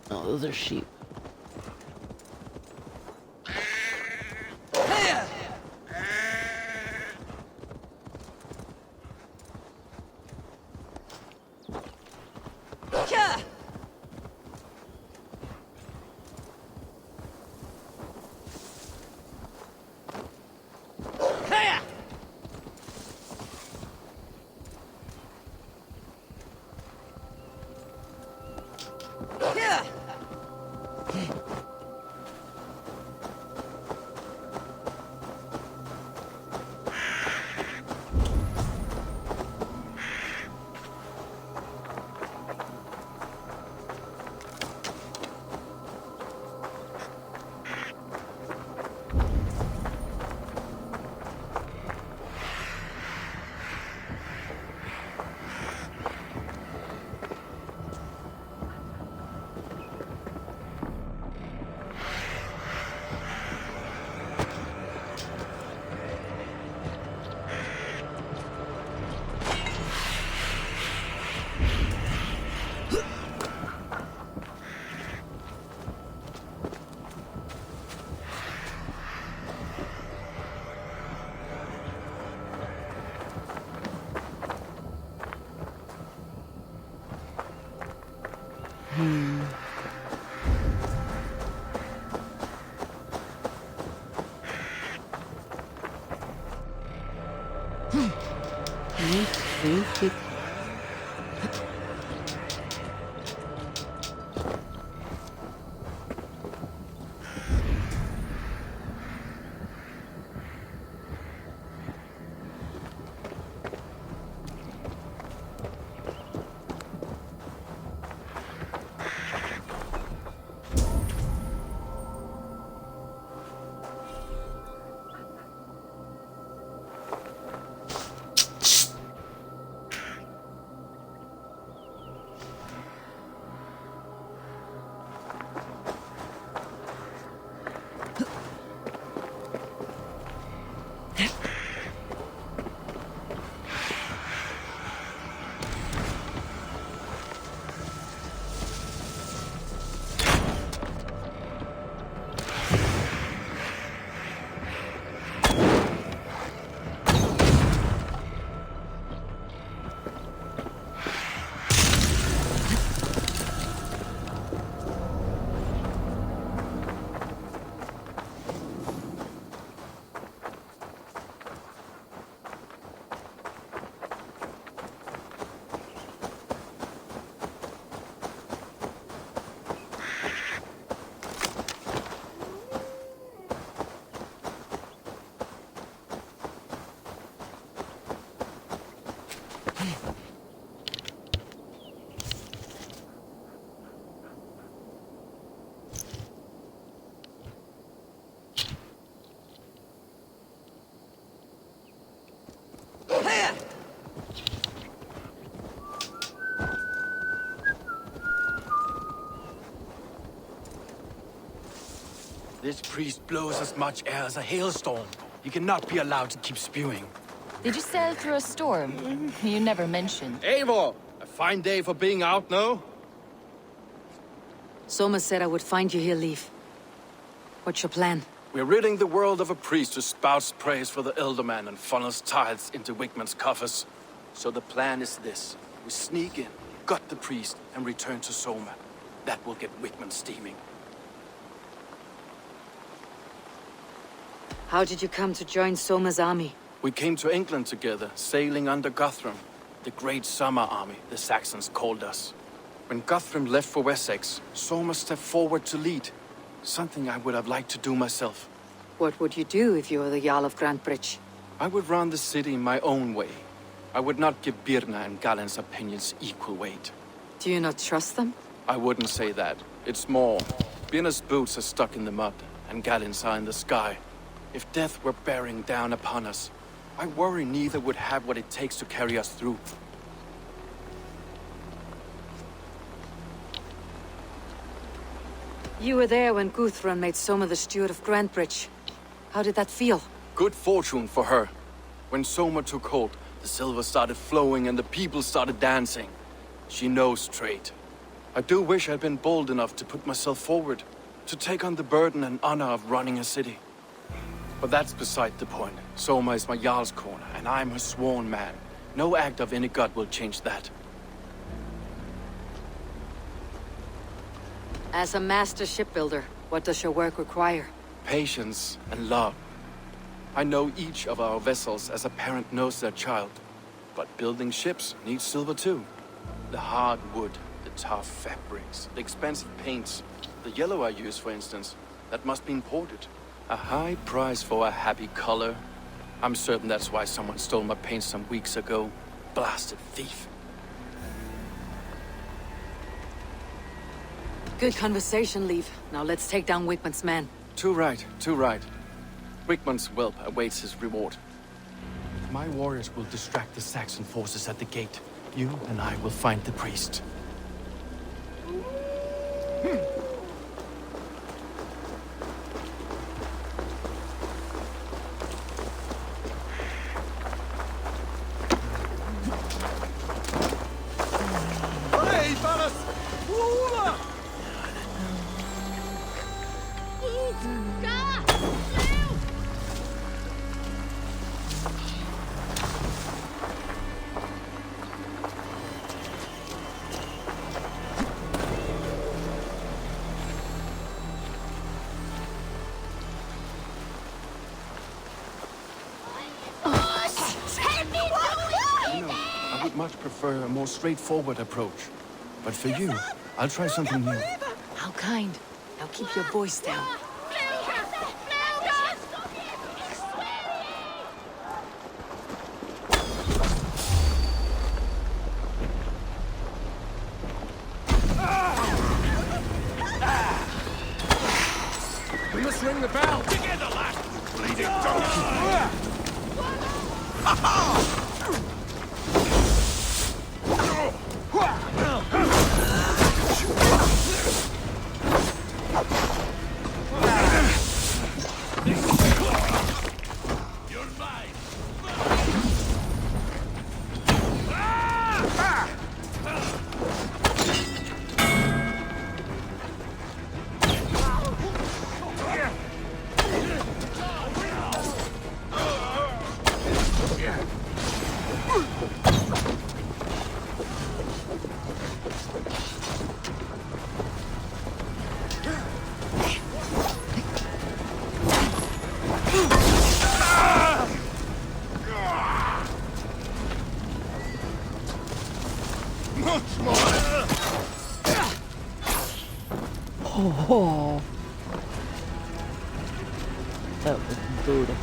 Oh, those are sheep. This priest blows as much air as a hailstorm. He cannot be allowed to keep spewing. Did you sail through a storm? You never mentioned. Eivor! A fine day for being out, no? Soma said I would find you here, Leaf. What's your plan? We're ridding the world of a priest who spouts praise for the Elderman and funnels tithes into Wigman's coffers. So the plan is this. We sneak in, gut the priest, and return to Soma. That will get Wigman steaming. How did you come to join Soma's army? We came to England together, sailing under Guthrum. The Great Summer Army, the Saxons called us. When Guthrum left for Wessex, Soma stepped forward to lead. Something I would have liked to do myself. What would you do if you were the Jarl of Grantebridge? I would run the city my own way. I would not give Birna and Galen's opinions equal weight. Do you not trust them? I wouldn't say that. It's more. Birna's boots are stuck in the mud, and Galen's are in the sky. If death were bearing down upon us, I worry neither would have what it takes to carry us through. You were there when Guthrum made Soma the steward of Grantebridge. How did that feel? Good fortune for her. When Soma took hold, the silver started flowing and the people started dancing. She knows trade. I do wish I'd been bold enough to put myself forward, to take on the burden and honor of running a city. But that's beside the point. Soma is my Jarl's corner, and I'm her sworn man. No act of any god will change that. As a master shipbuilder, what does your work require? Patience and love. I know each of our vessels as a parent knows their child. But building ships needs silver too. The hard wood, the tough fabrics, the expensive paints, The yellow I use, for instance, that must be imported. A high price for a happy color. I'm certain that's why someone stole my paint some weeks ago. Blasted thief. Good conversation, Leaf. Now let's take down Wickman's men. Too right, too right. Wickman's whelp awaits his reward. My warriors will distract the Saxon forces at the gate. You and I will find the priest. I would much prefer a more straightforward approach. But for you, I'll try something new. How kind. Now keep your voice down. We must ring the bell! Together, lad! Bleeding donkey! Oh, that was brutal.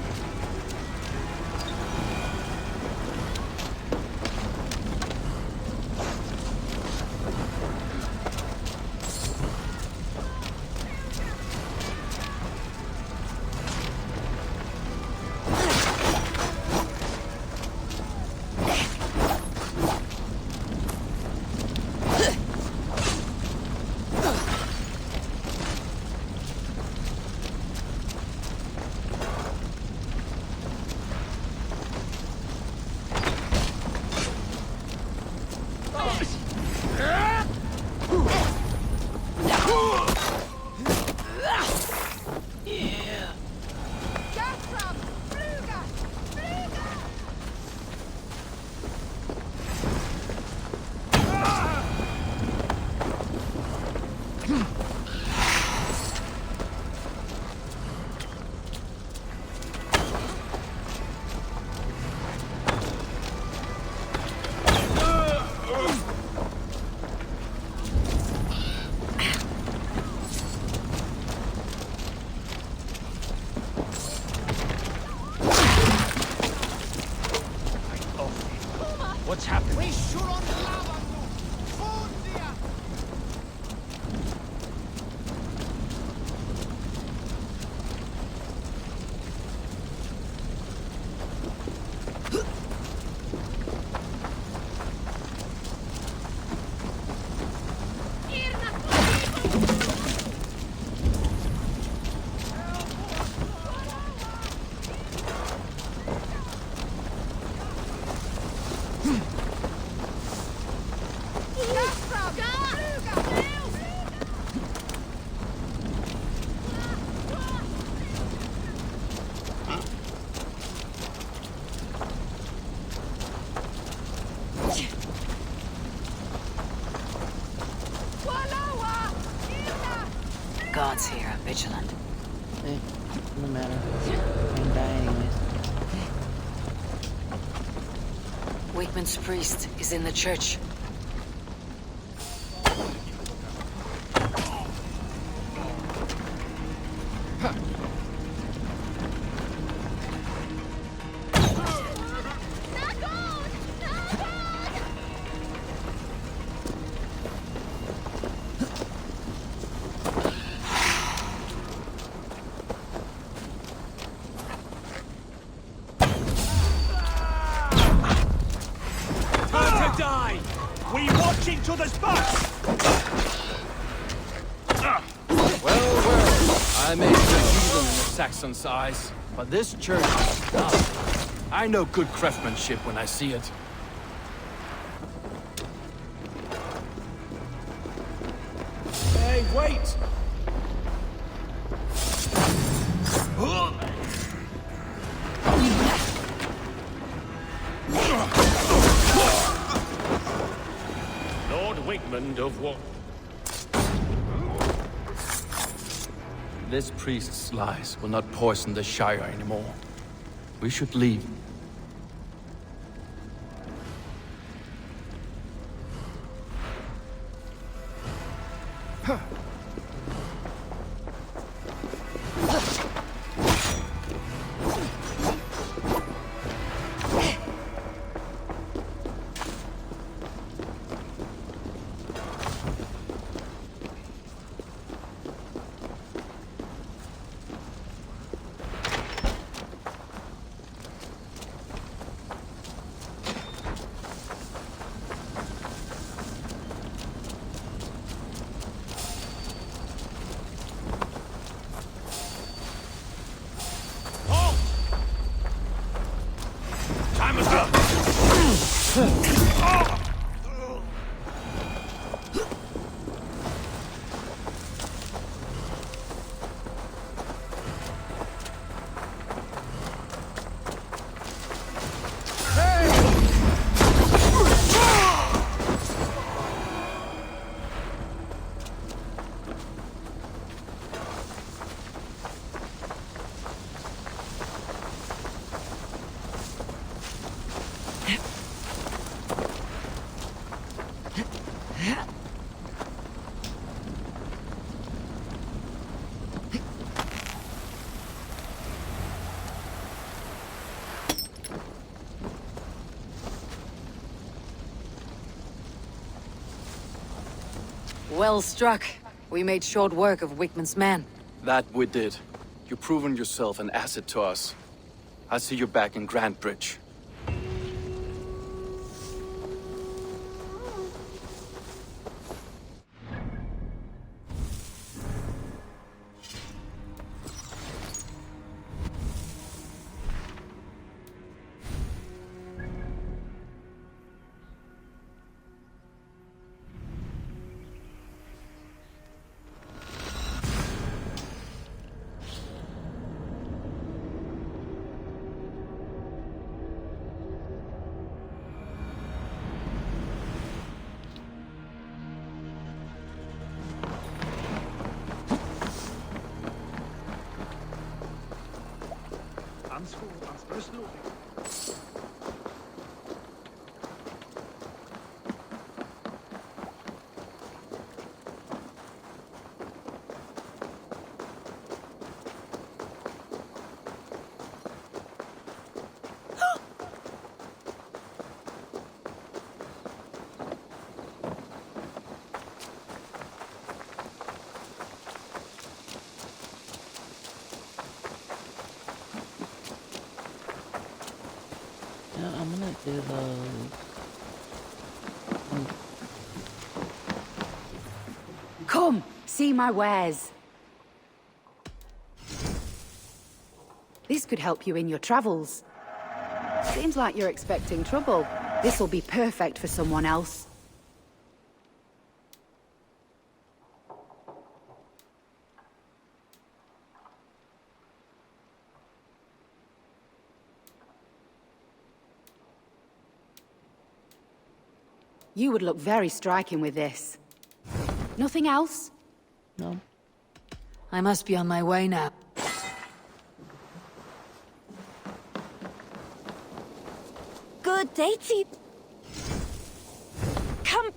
What's happening? We shoot on the lava! Gods here are vigilant. Hey, no matter. I can die anyways. Wickman's priest is in the church. other's backs! Well, I may be a heathen in the Saxons' eyes, but this church is dumb. I know good craftsmanship when I see it. Hey, wait! Lord Wigmund of what? This priest's lies will not poison the Shire anymore. We should leave. Time is up! Well struck. We made short work of Wickman's men. That we did. You've proven yourself an asset to us. I'll see you back in Grantbridge. Yeah, I'm gonna do those. Come, see my wares. This could help you in your travels. Seems like you're expecting trouble. This'll be perfect for someone else. You would look very striking with this. Nothing else? No. I must be on my way now. Good day to you. Come.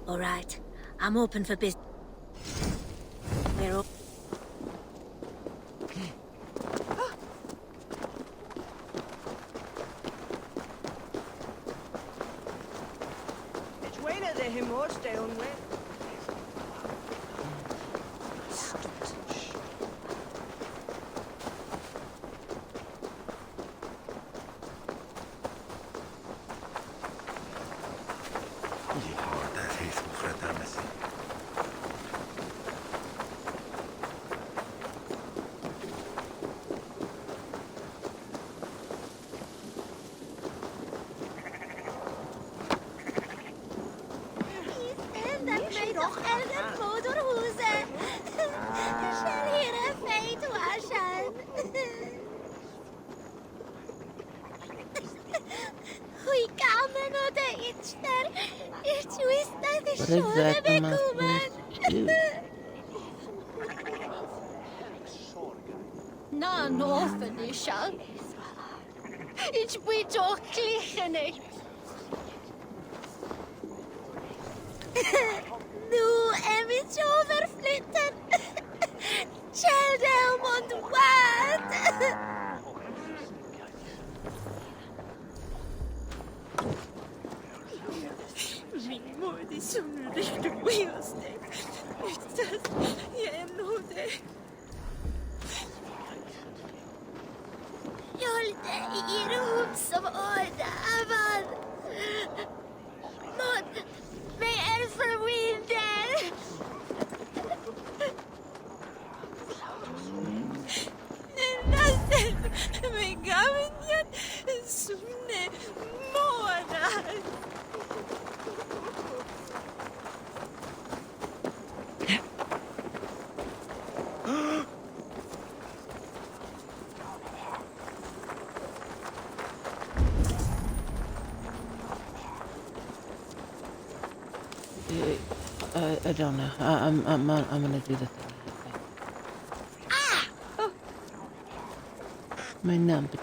All right. I'm open for business. We're open. What exactly am I supposed to do? Nan offen ishal. Ich bin doch klichene. Nu vi så förflytten. Källde mot vad? Min mor är så riktigt med oss. Jag är nog det. Jag i rum som ordavan. Någon med er för vinden. Nassen med gavenjan sunne månar. I don't know. I'm gonna do the thing. My number.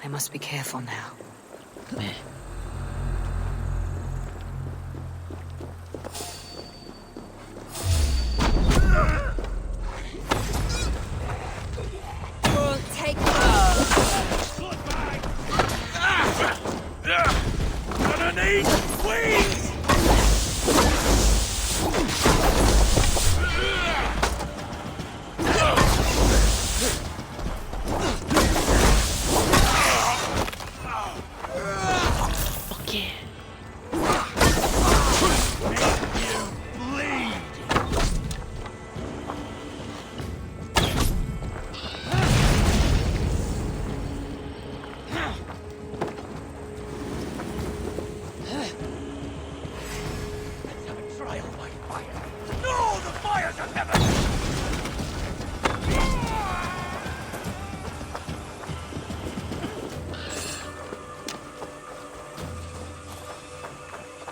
I must be careful now. We'll take Underneath, wings!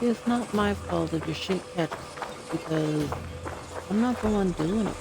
It's not my fault if your shit catches because I'm not the one doing it.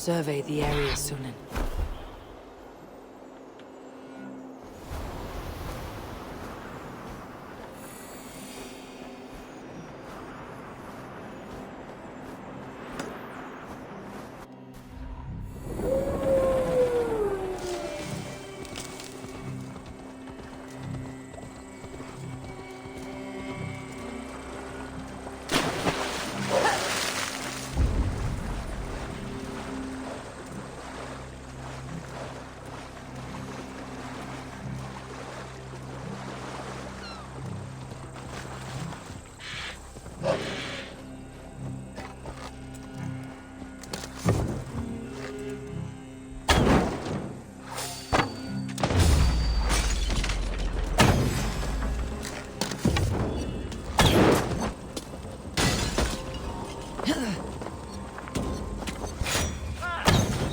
Survey the area, Sunan.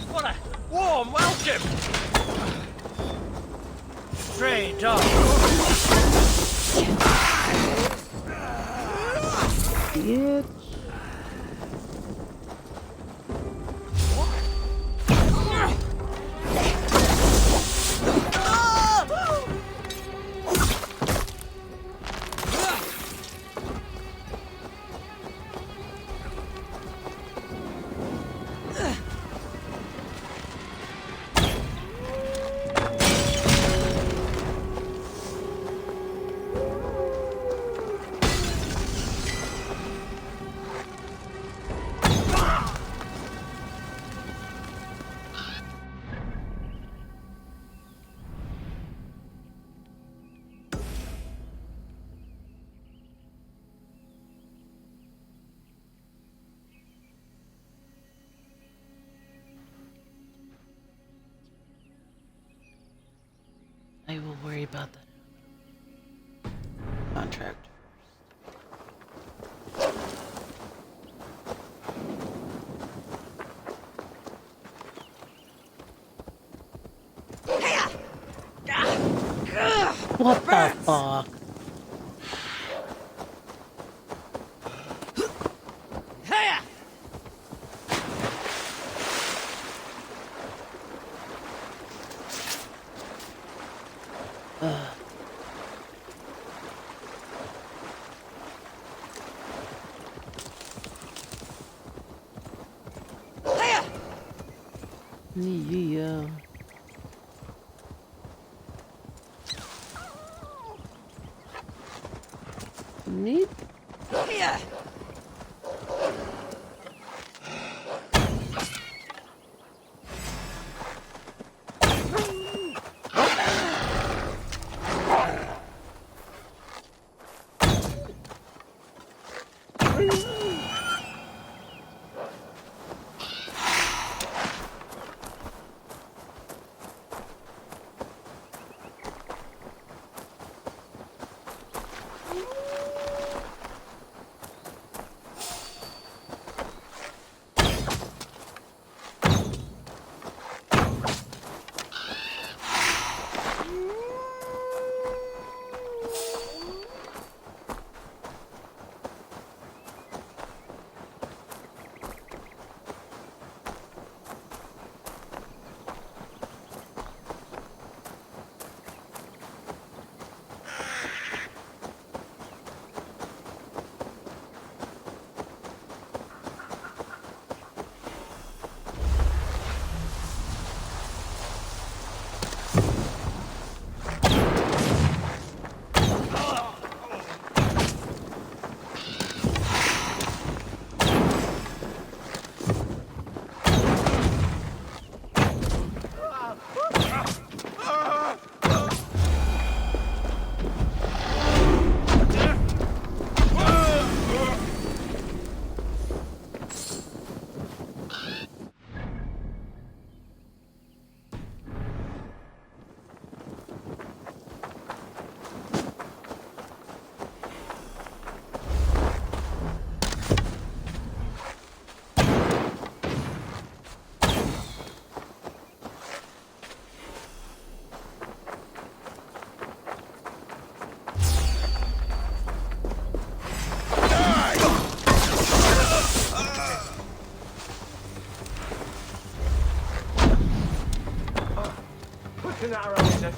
What a warm welcome! Stray dog. Yeah. I will worry about that contract. What the fuck? Yeah. Neat. Yeah.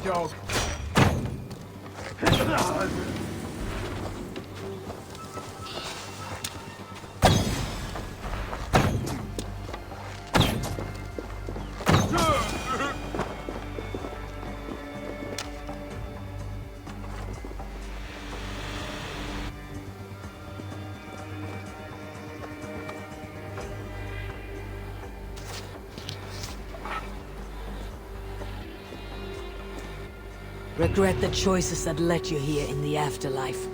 dog. Regret the choices that led you here in the afterlife.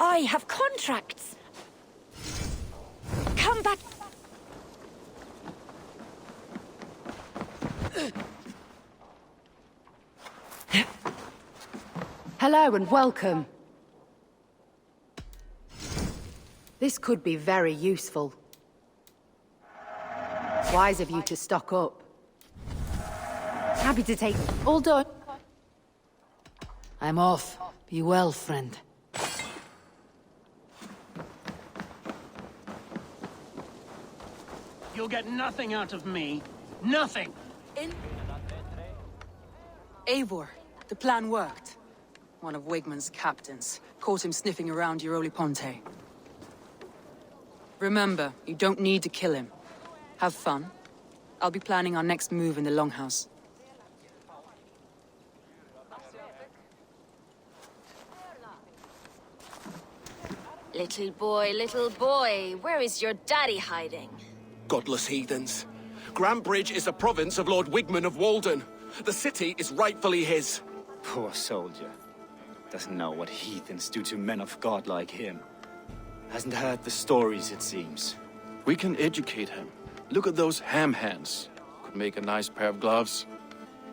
I have contracts. Come back. Hello and welcome. This could be very useful. Wise of you to stock up. Happy to take... All done. I'm off. Be well, friend. You'll get nothing out of me. Nothing! Eivor, the plan worked. One of Wigmund's captains caught him sniffing around Euroli Ponte. Remember, you don't need to kill him. Have fun. I'll be planning our next move in the Longhouse. Little boy, where is your daddy hiding? Godless heathens. Grantbridge is a province of Lord Wigmund of Walden. The city is rightfully his. Poor soldier. Doesn't know what heathens do to men of God like him. Hasn't heard the stories, it seems. We can educate him. Look at those ham hands. Could make a nice pair of gloves.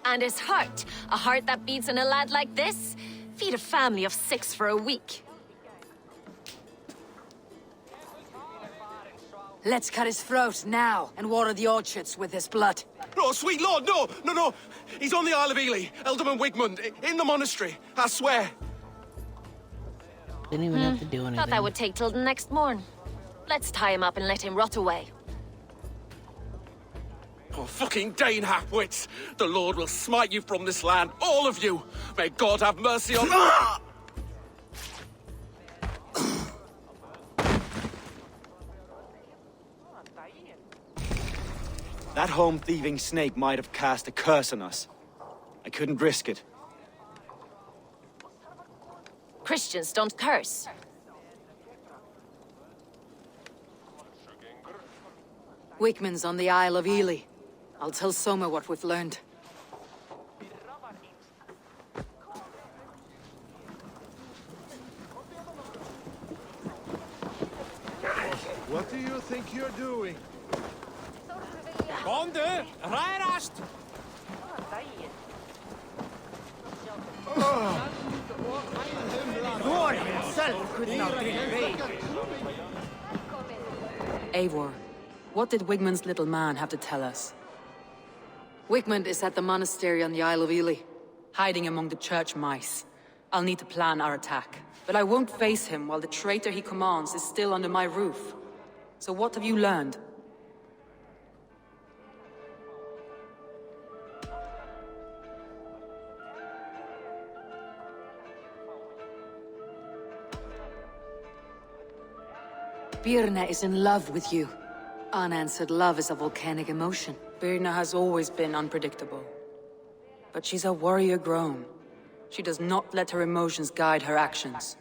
And his heart. A heart that beats in a lad like this? Feed a family of 6 for a week. Let's cut his throat now and water the orchards with his blood. Oh, sweet lord, no! He's on the Isle of Ely, Ealdorman Wigmund, in the monastery, I swear. Didn't even have to do anything. Thought that would take till the next morn. Let's tie him up and let him rot away. Oh, fucking Dane halfwits! The Lord will smite you from this land, all of you! May God have mercy on... That home-thieving snake might have cast a curse on us. I couldn't risk it. Christians don't curse. Wickman's on the Isle of Ely. I'll tell Soma what we've learned. What do you think you're doing? Kom du, rærast! Thor himself could not drink rain. Eivor, what did Wigmund's little man have to tell us? Wigmund is at the monastery on the Isle of Ely. Hiding among the church mice. I'll need to plan our attack. But I won't face him while the traitor he commands is still under my roof. So what have you learned? Birna is in love with you. Unanswered love is a volcanic emotion. Birna has always been unpredictable. But she's a warrior grown. She does not let her emotions guide her actions.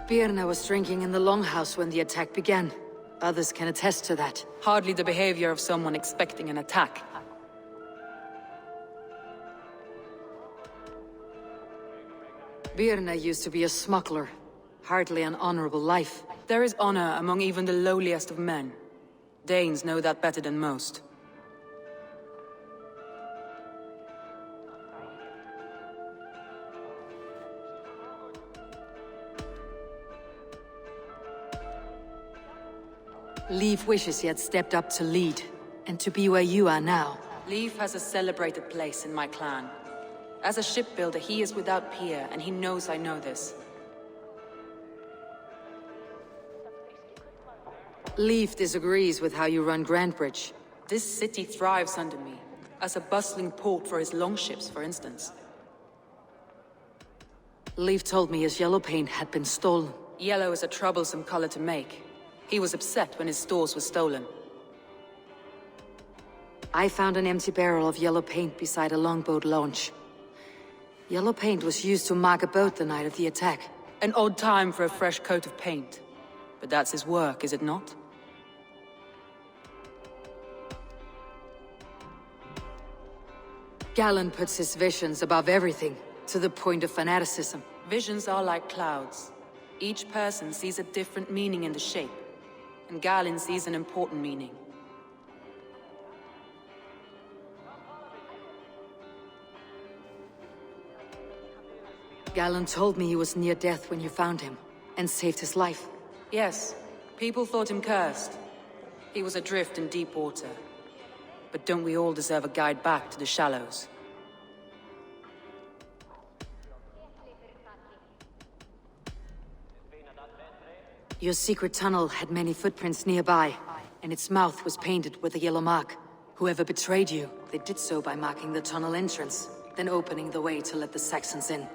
Birna was drinking in the longhouse when the attack began. Others can attest to that. Hardly the behavior of someone expecting an attack. Birna used to be a smuggler. Hardly an honorable life. There is honor among even the lowliest of men. Danes know that better than most. Leif wishes he had stepped up to lead, and to be where you are now. Leif has a celebrated place in my clan. As a shipbuilder, he is without peer, and he knows I know this. Leif disagrees with how you run Grantbridge. This city thrives under me, as a bustling port for his longships, for instance. Leif told me his yellow paint had been stolen. Yellow is a troublesome color to make. He was upset when his stores were stolen. I found an empty barrel of yellow paint beside a longboat launch. Yellow paint was used to mark a boat the night of the attack. An odd time for a fresh coat of paint. But that's his work, is it not? Galen puts his visions above everything, to the point of fanaticism. Visions are like clouds. Each person sees a different meaning in the shape. And Galen sees an important meaning. Galen told me he was near death when you found him, and saved his life. Yes, people thought him cursed. He was adrift in deep water. But don't we all deserve a guide back to the shallows? Your secret tunnel had many footprints nearby, and its mouth was painted with a yellow mark. Whoever betrayed you, they did so by marking the tunnel entrance, then opening the way to let the Saxons in.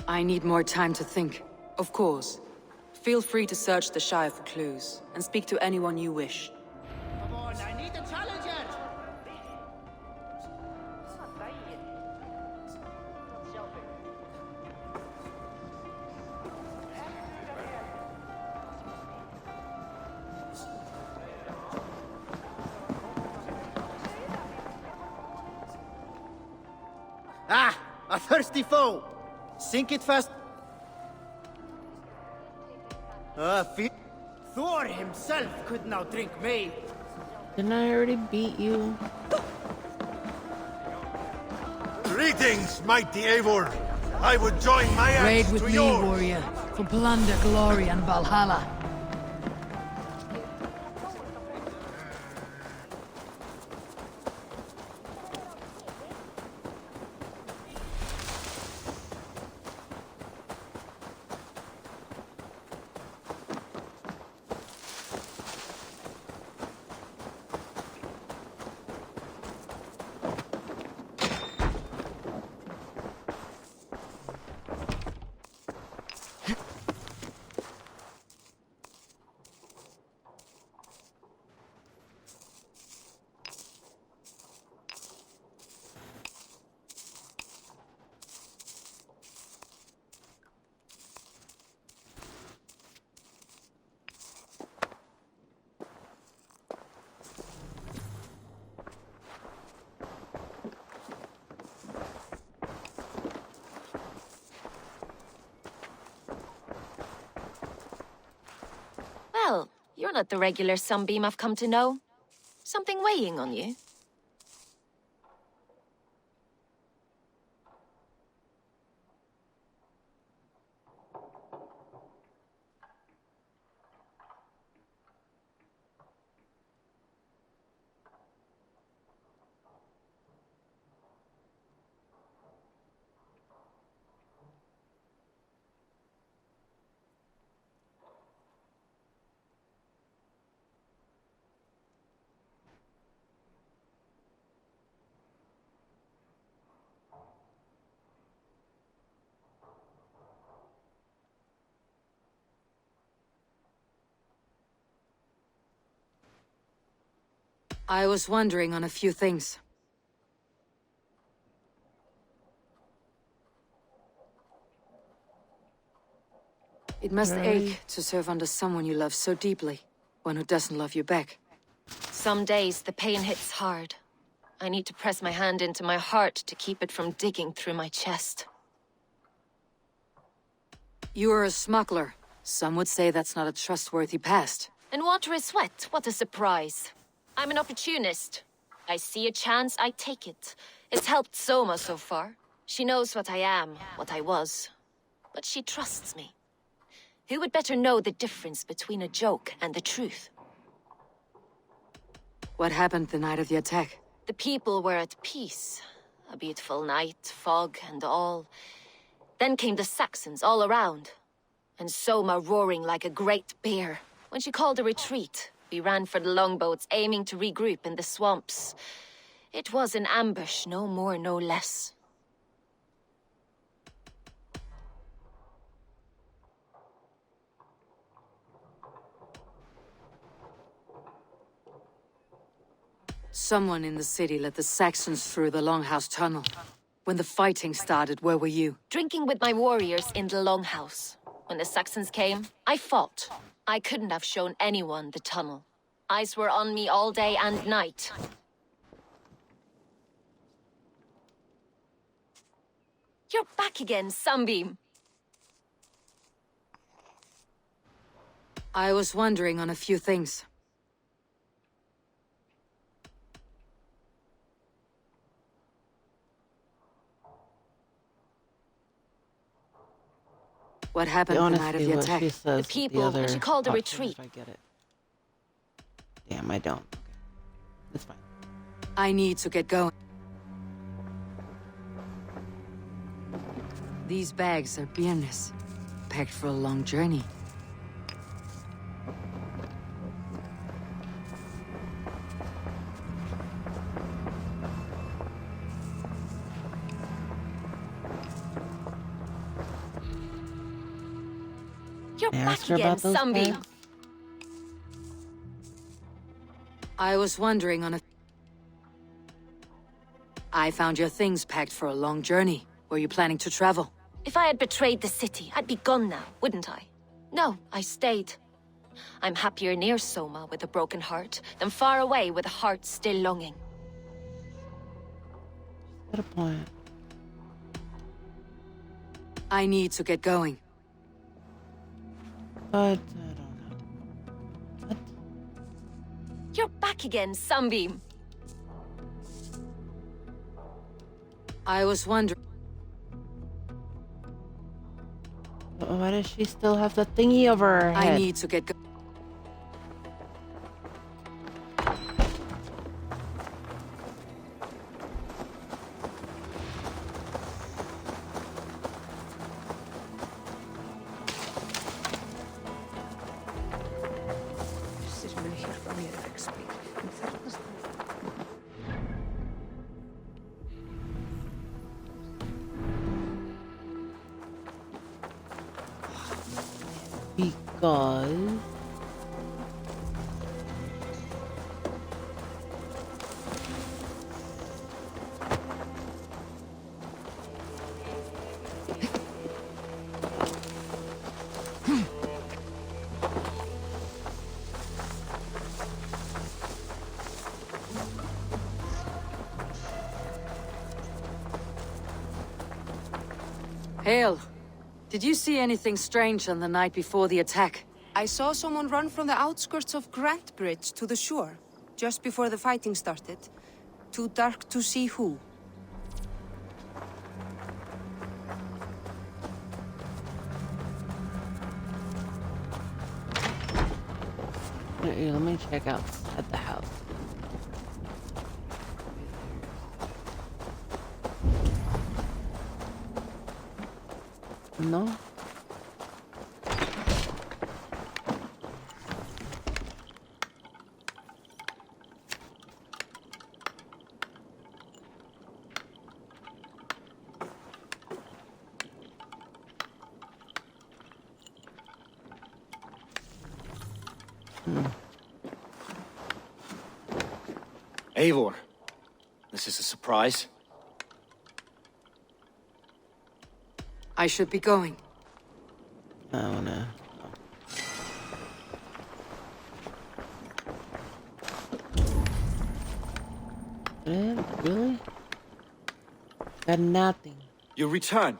I need more time to think. Of course. Feel free to search the Shire for clues, and speak to anyone you wish. Come on, I need a challenger! Ah, a thirsty foe! Sink it fast. Thor himself could now drink me. Didn't I already beat you? Greetings, mighty Eivor. I would join my Raid axe with to me, yours. warrior, for plunder, glory, and Valhalla. Well, you're not the regular sunbeam I've come to know. Something weighing on you. I was wondering on a few things. It must ache to serve under someone you love so deeply, one who doesn't love you back. Some days the pain hits hard. I need to press my hand into my heart to keep it from digging through my chest. You are a smuggler. Some would say that's not a trustworthy past. And water is wet, what a surprise. I'm an opportunist. I see a chance, I take it. It's helped Soma so far. She knows what I am, what I was. But she trusts me. Who would better know the difference between a joke and the truth? What happened the night of the attack? The people were at peace. A beautiful night, fog and all. Then came the Saxons all around. And Soma roaring like a great bear. When she called a retreat, we ran for the longboats, aiming to regroup in the swamps. It was an ambush, no more, no less. Someone in the city let the Saxons through the Longhouse tunnel. When the fighting started, where were you? Drinking with my warriors in the Longhouse. When the Saxons came, I fought. I couldn't have shown anyone the tunnel. Eyes were on me all day and night. You're back again, Sunbeam. I was wondering on a few things. What happened the night of the attack? The people, and she called a retreat. I get it. Damn, I don't. Okay. That's fine. I need to get going. These bags are beerness, packed for a long journey. You're back again, Sunbeam. I was wondering on a... I found your things packed for a long journey. Were you planning to travel? If I had betrayed the city, I'd be gone now, wouldn't I? No, I stayed. I'm happier near Soma with a broken heart than far away with a heart still longing. What a point. I need to get going. But You're back again, Sunbeam. I was wondering. why does she still have the thingy over her head? I need to get going. Because Hale, did you see anything strange on the night before the attack? I saw someone run from the outskirts of Grant Bridge to the shore, just before the fighting started. Too dark to see who. Here, let me check out at the house. No. Eivor, this is a surprise. I should be going. Oh no. Really? Got nothing. You return.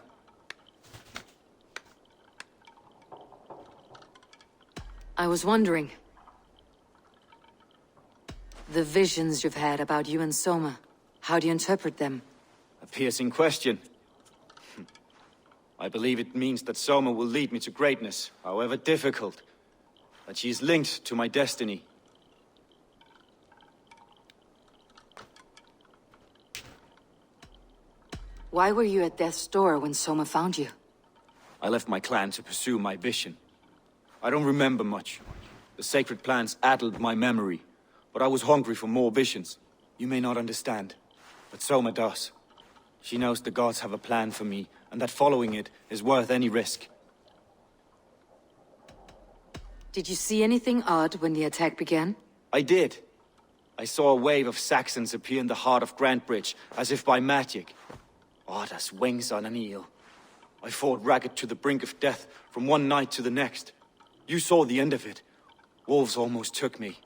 I was wondering. The visions you've had about you and Soma, how do you interpret them? A piercing question. I believe it means that Soma will lead me to greatness, however difficult. That she is linked to my destiny. Why were you at death's door when Soma found you? I left my clan to pursue my vision. I don't remember much. The sacred plants addled my memory, but I was hungry for more visions. You may not understand, but Soma does. She knows the gods have a plan for me, and that following it is worth any risk. Did you see anything odd when the attack began? I did. I saw a wave of Saxons appear in the heart of Grant Bridge, as if by magic. Odd as wings on an eel. I fought ragged to the brink of death from one night to the next. You saw the end of it. Wolves almost took me.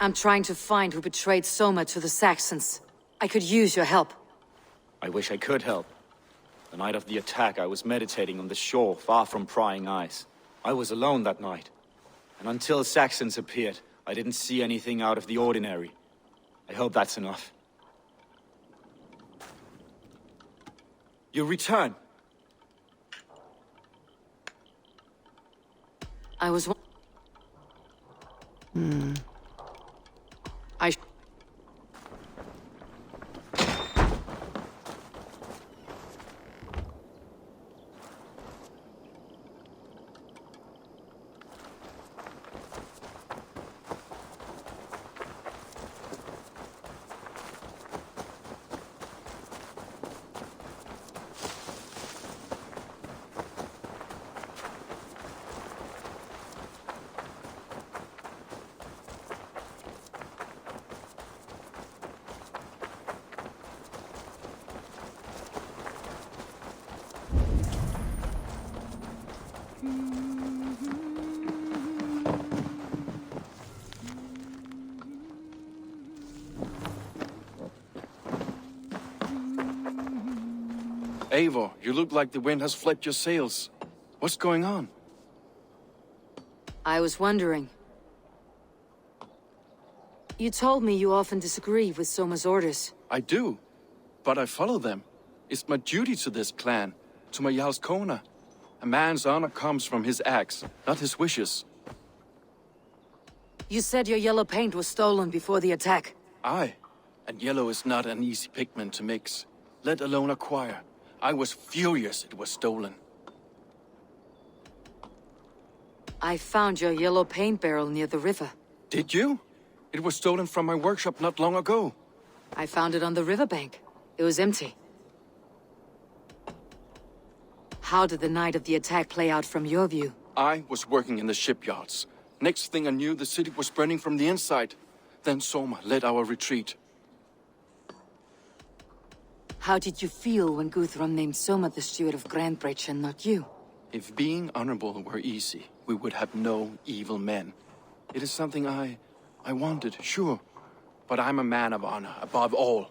I'm trying to find who betrayed Soma to the Saxons. I could use your help. I wish I could help. The night of the attack, I was meditating on the shore, far from prying eyes. I was alone that night. And until Saxons appeared, I didn't see anything out of the ordinary. I hope that's enough. You return. I was... I... Eivor, you look like the wind has flipped your sails. What's going on? I was wondering. You told me you often disagree with Soma's orders. I do, but I follow them. It's my duty to this clan, to my Jarl's Kona. A man's honor comes from his acts, not his wishes. You said your yellow paint was stolen before the attack. Aye, and yellow is not an easy pigment to mix, let alone acquire. I was furious it was stolen. I found your yellow paint barrel near the river. Did you? It was stolen from my workshop not long ago. I found it on the riverbank. It was empty. How did the night of the attack play out from your view? I was working in the shipyards. Next thing I knew, the city was burning from the inside. Then Soma led our retreat. How did you feel when Guthrum named Soma the steward of Grandbridge and not you? If being honorable were easy, we would have no evil men. It is something I wanted, sure. But I'm a man of honor, above all.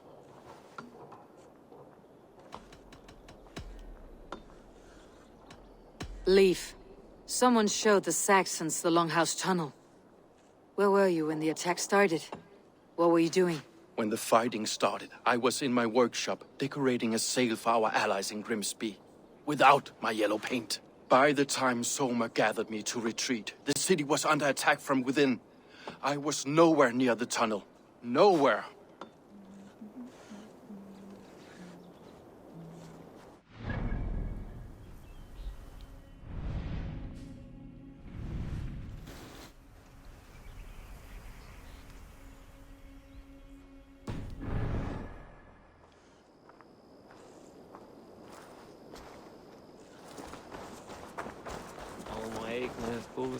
Leif, someone showed the Saxons the Longhouse Tunnel. Where were you when the attack started? What were you doing? When the fighting started, I was in my workshop, decorating a sail for our allies in Grimsby. Without my yellow paint. By the time Soma gathered me to retreat, the city was under attack from within. I was nowhere near the tunnel. Nowhere.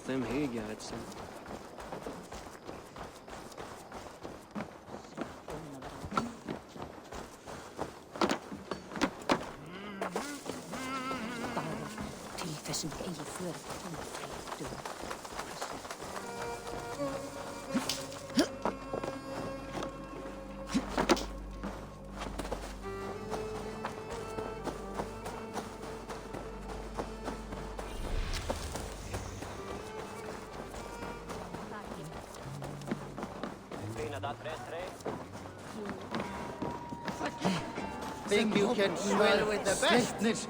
Them here, guys. Think you can swell with the best?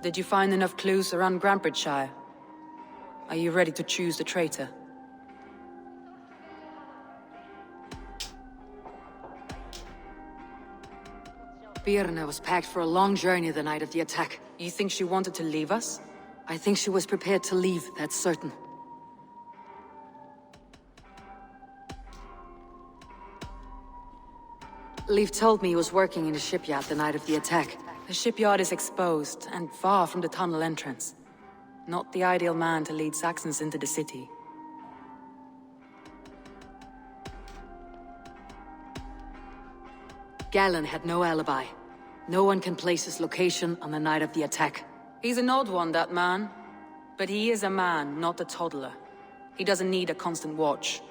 Did you find enough clues around Grandbridgeshire? Are you ready to choose the traitor? Birna was packed for a long journey the night of the attack. You think she wanted to leave us? I think she was prepared to leave, that's certain. Leif told me he was working in a shipyard the night of the attack. The shipyard is exposed and far from the tunnel entrance. Not the ideal man to lead Saxons into the city. Galen had no alibi. No one can place his location on the night of the attack. He's an odd one, that man. But he is a man, not a toddler. He doesn't need a constant watch.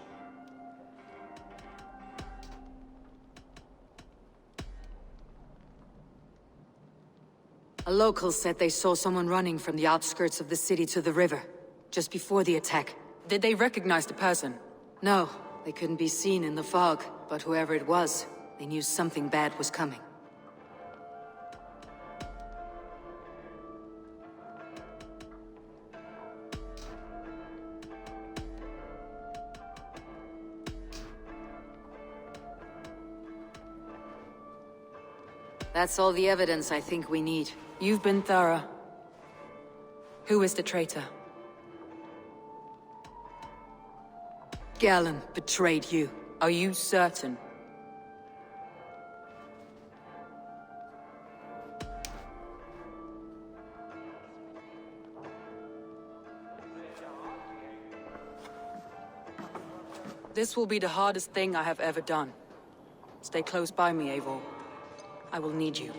A local said they saw someone running from the outskirts of the city to the river, just before the attack. Did they recognize the person? No, they couldn't be seen in the fog, but whoever it was, they knew something bad was coming. That's all the evidence I think we need. You've been thorough. Who is the traitor? Galen betrayed you. Are you certain? This will be the hardest thing I have ever done. Stay close by me, Eivor. I will need you.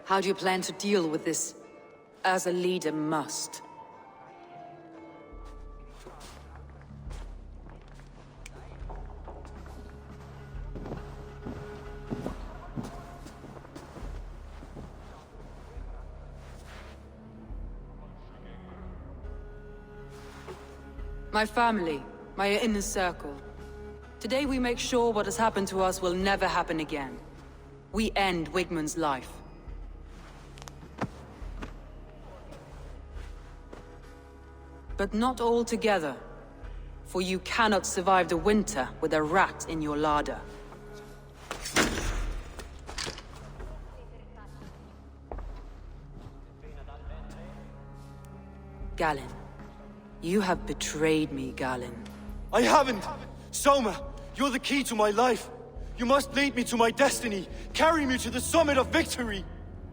How do you plan to deal with this? As a leader must. My family, my inner circle. Today we make sure what has happened to us will never happen again. We end Wigmund's life. But not all together. For you cannot survive the winter with a rat in your larder. Galen. You have betrayed me, Galen. I haven't! Soma, you're the key to my life. You must lead me to my destiny. Carry me to the summit of victory.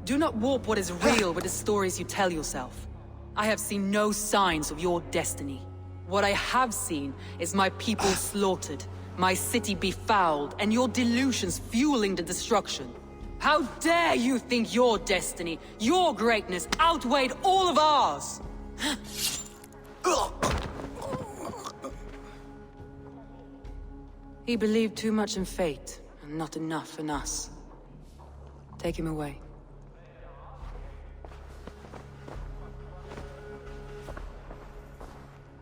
Do not warp what is real with the stories you tell yourself. I have seen no signs of your destiny. What I have seen is my people slaughtered, my city befouled, and your delusions fueling the destruction. How dare you think your destiny, your greatness, outweighed all of ours? He believed too much in fate, and not enough in us. Take him away.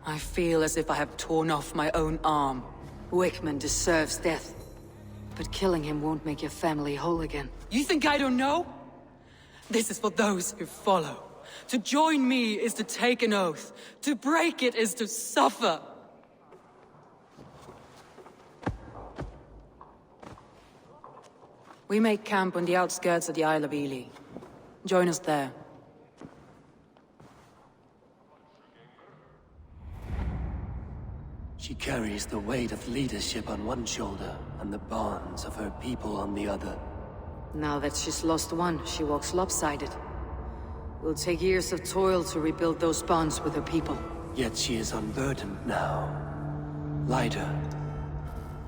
I feel as if I have torn off my own arm. Wigmund deserves death, but killing him won't make your family whole again. You think I don't know? This is for those who follow. To join me is to take an oath. To break it is to suffer. We make camp on the outskirts of the Isle of Ely. Join us there. She carries the weight of leadership on one shoulder and the bonds of her people on the other. Now that she's lost one, she walks lopsided. It will take years of toil to rebuild those bonds with her people. Yet she is unburdened now. Lighter.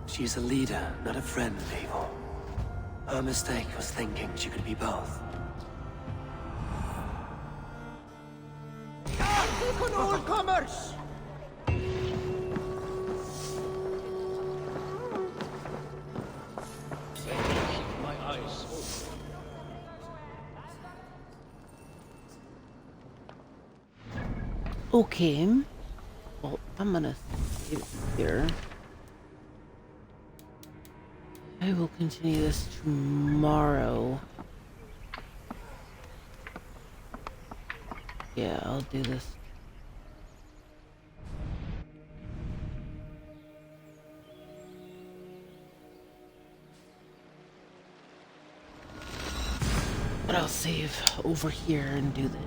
She is a leader, not a friend, Eivor. Her mistake was thinking she could be both. Take on all comers! Okay. Well, I'm gonna save it here. I will continue this tomorrow. Yeah, I'll do this. But I'll save over here and do that.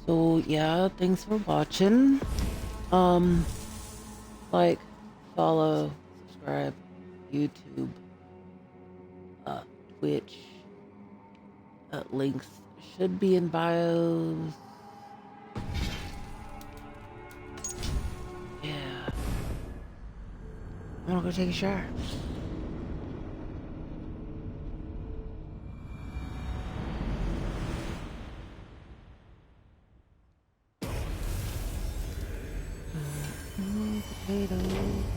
So yeah, thanks for watching. Like, follow, subscribe, YouTube, Twitch. Links should be in bios. Yeah. I'm gonna go take a shower. Potato.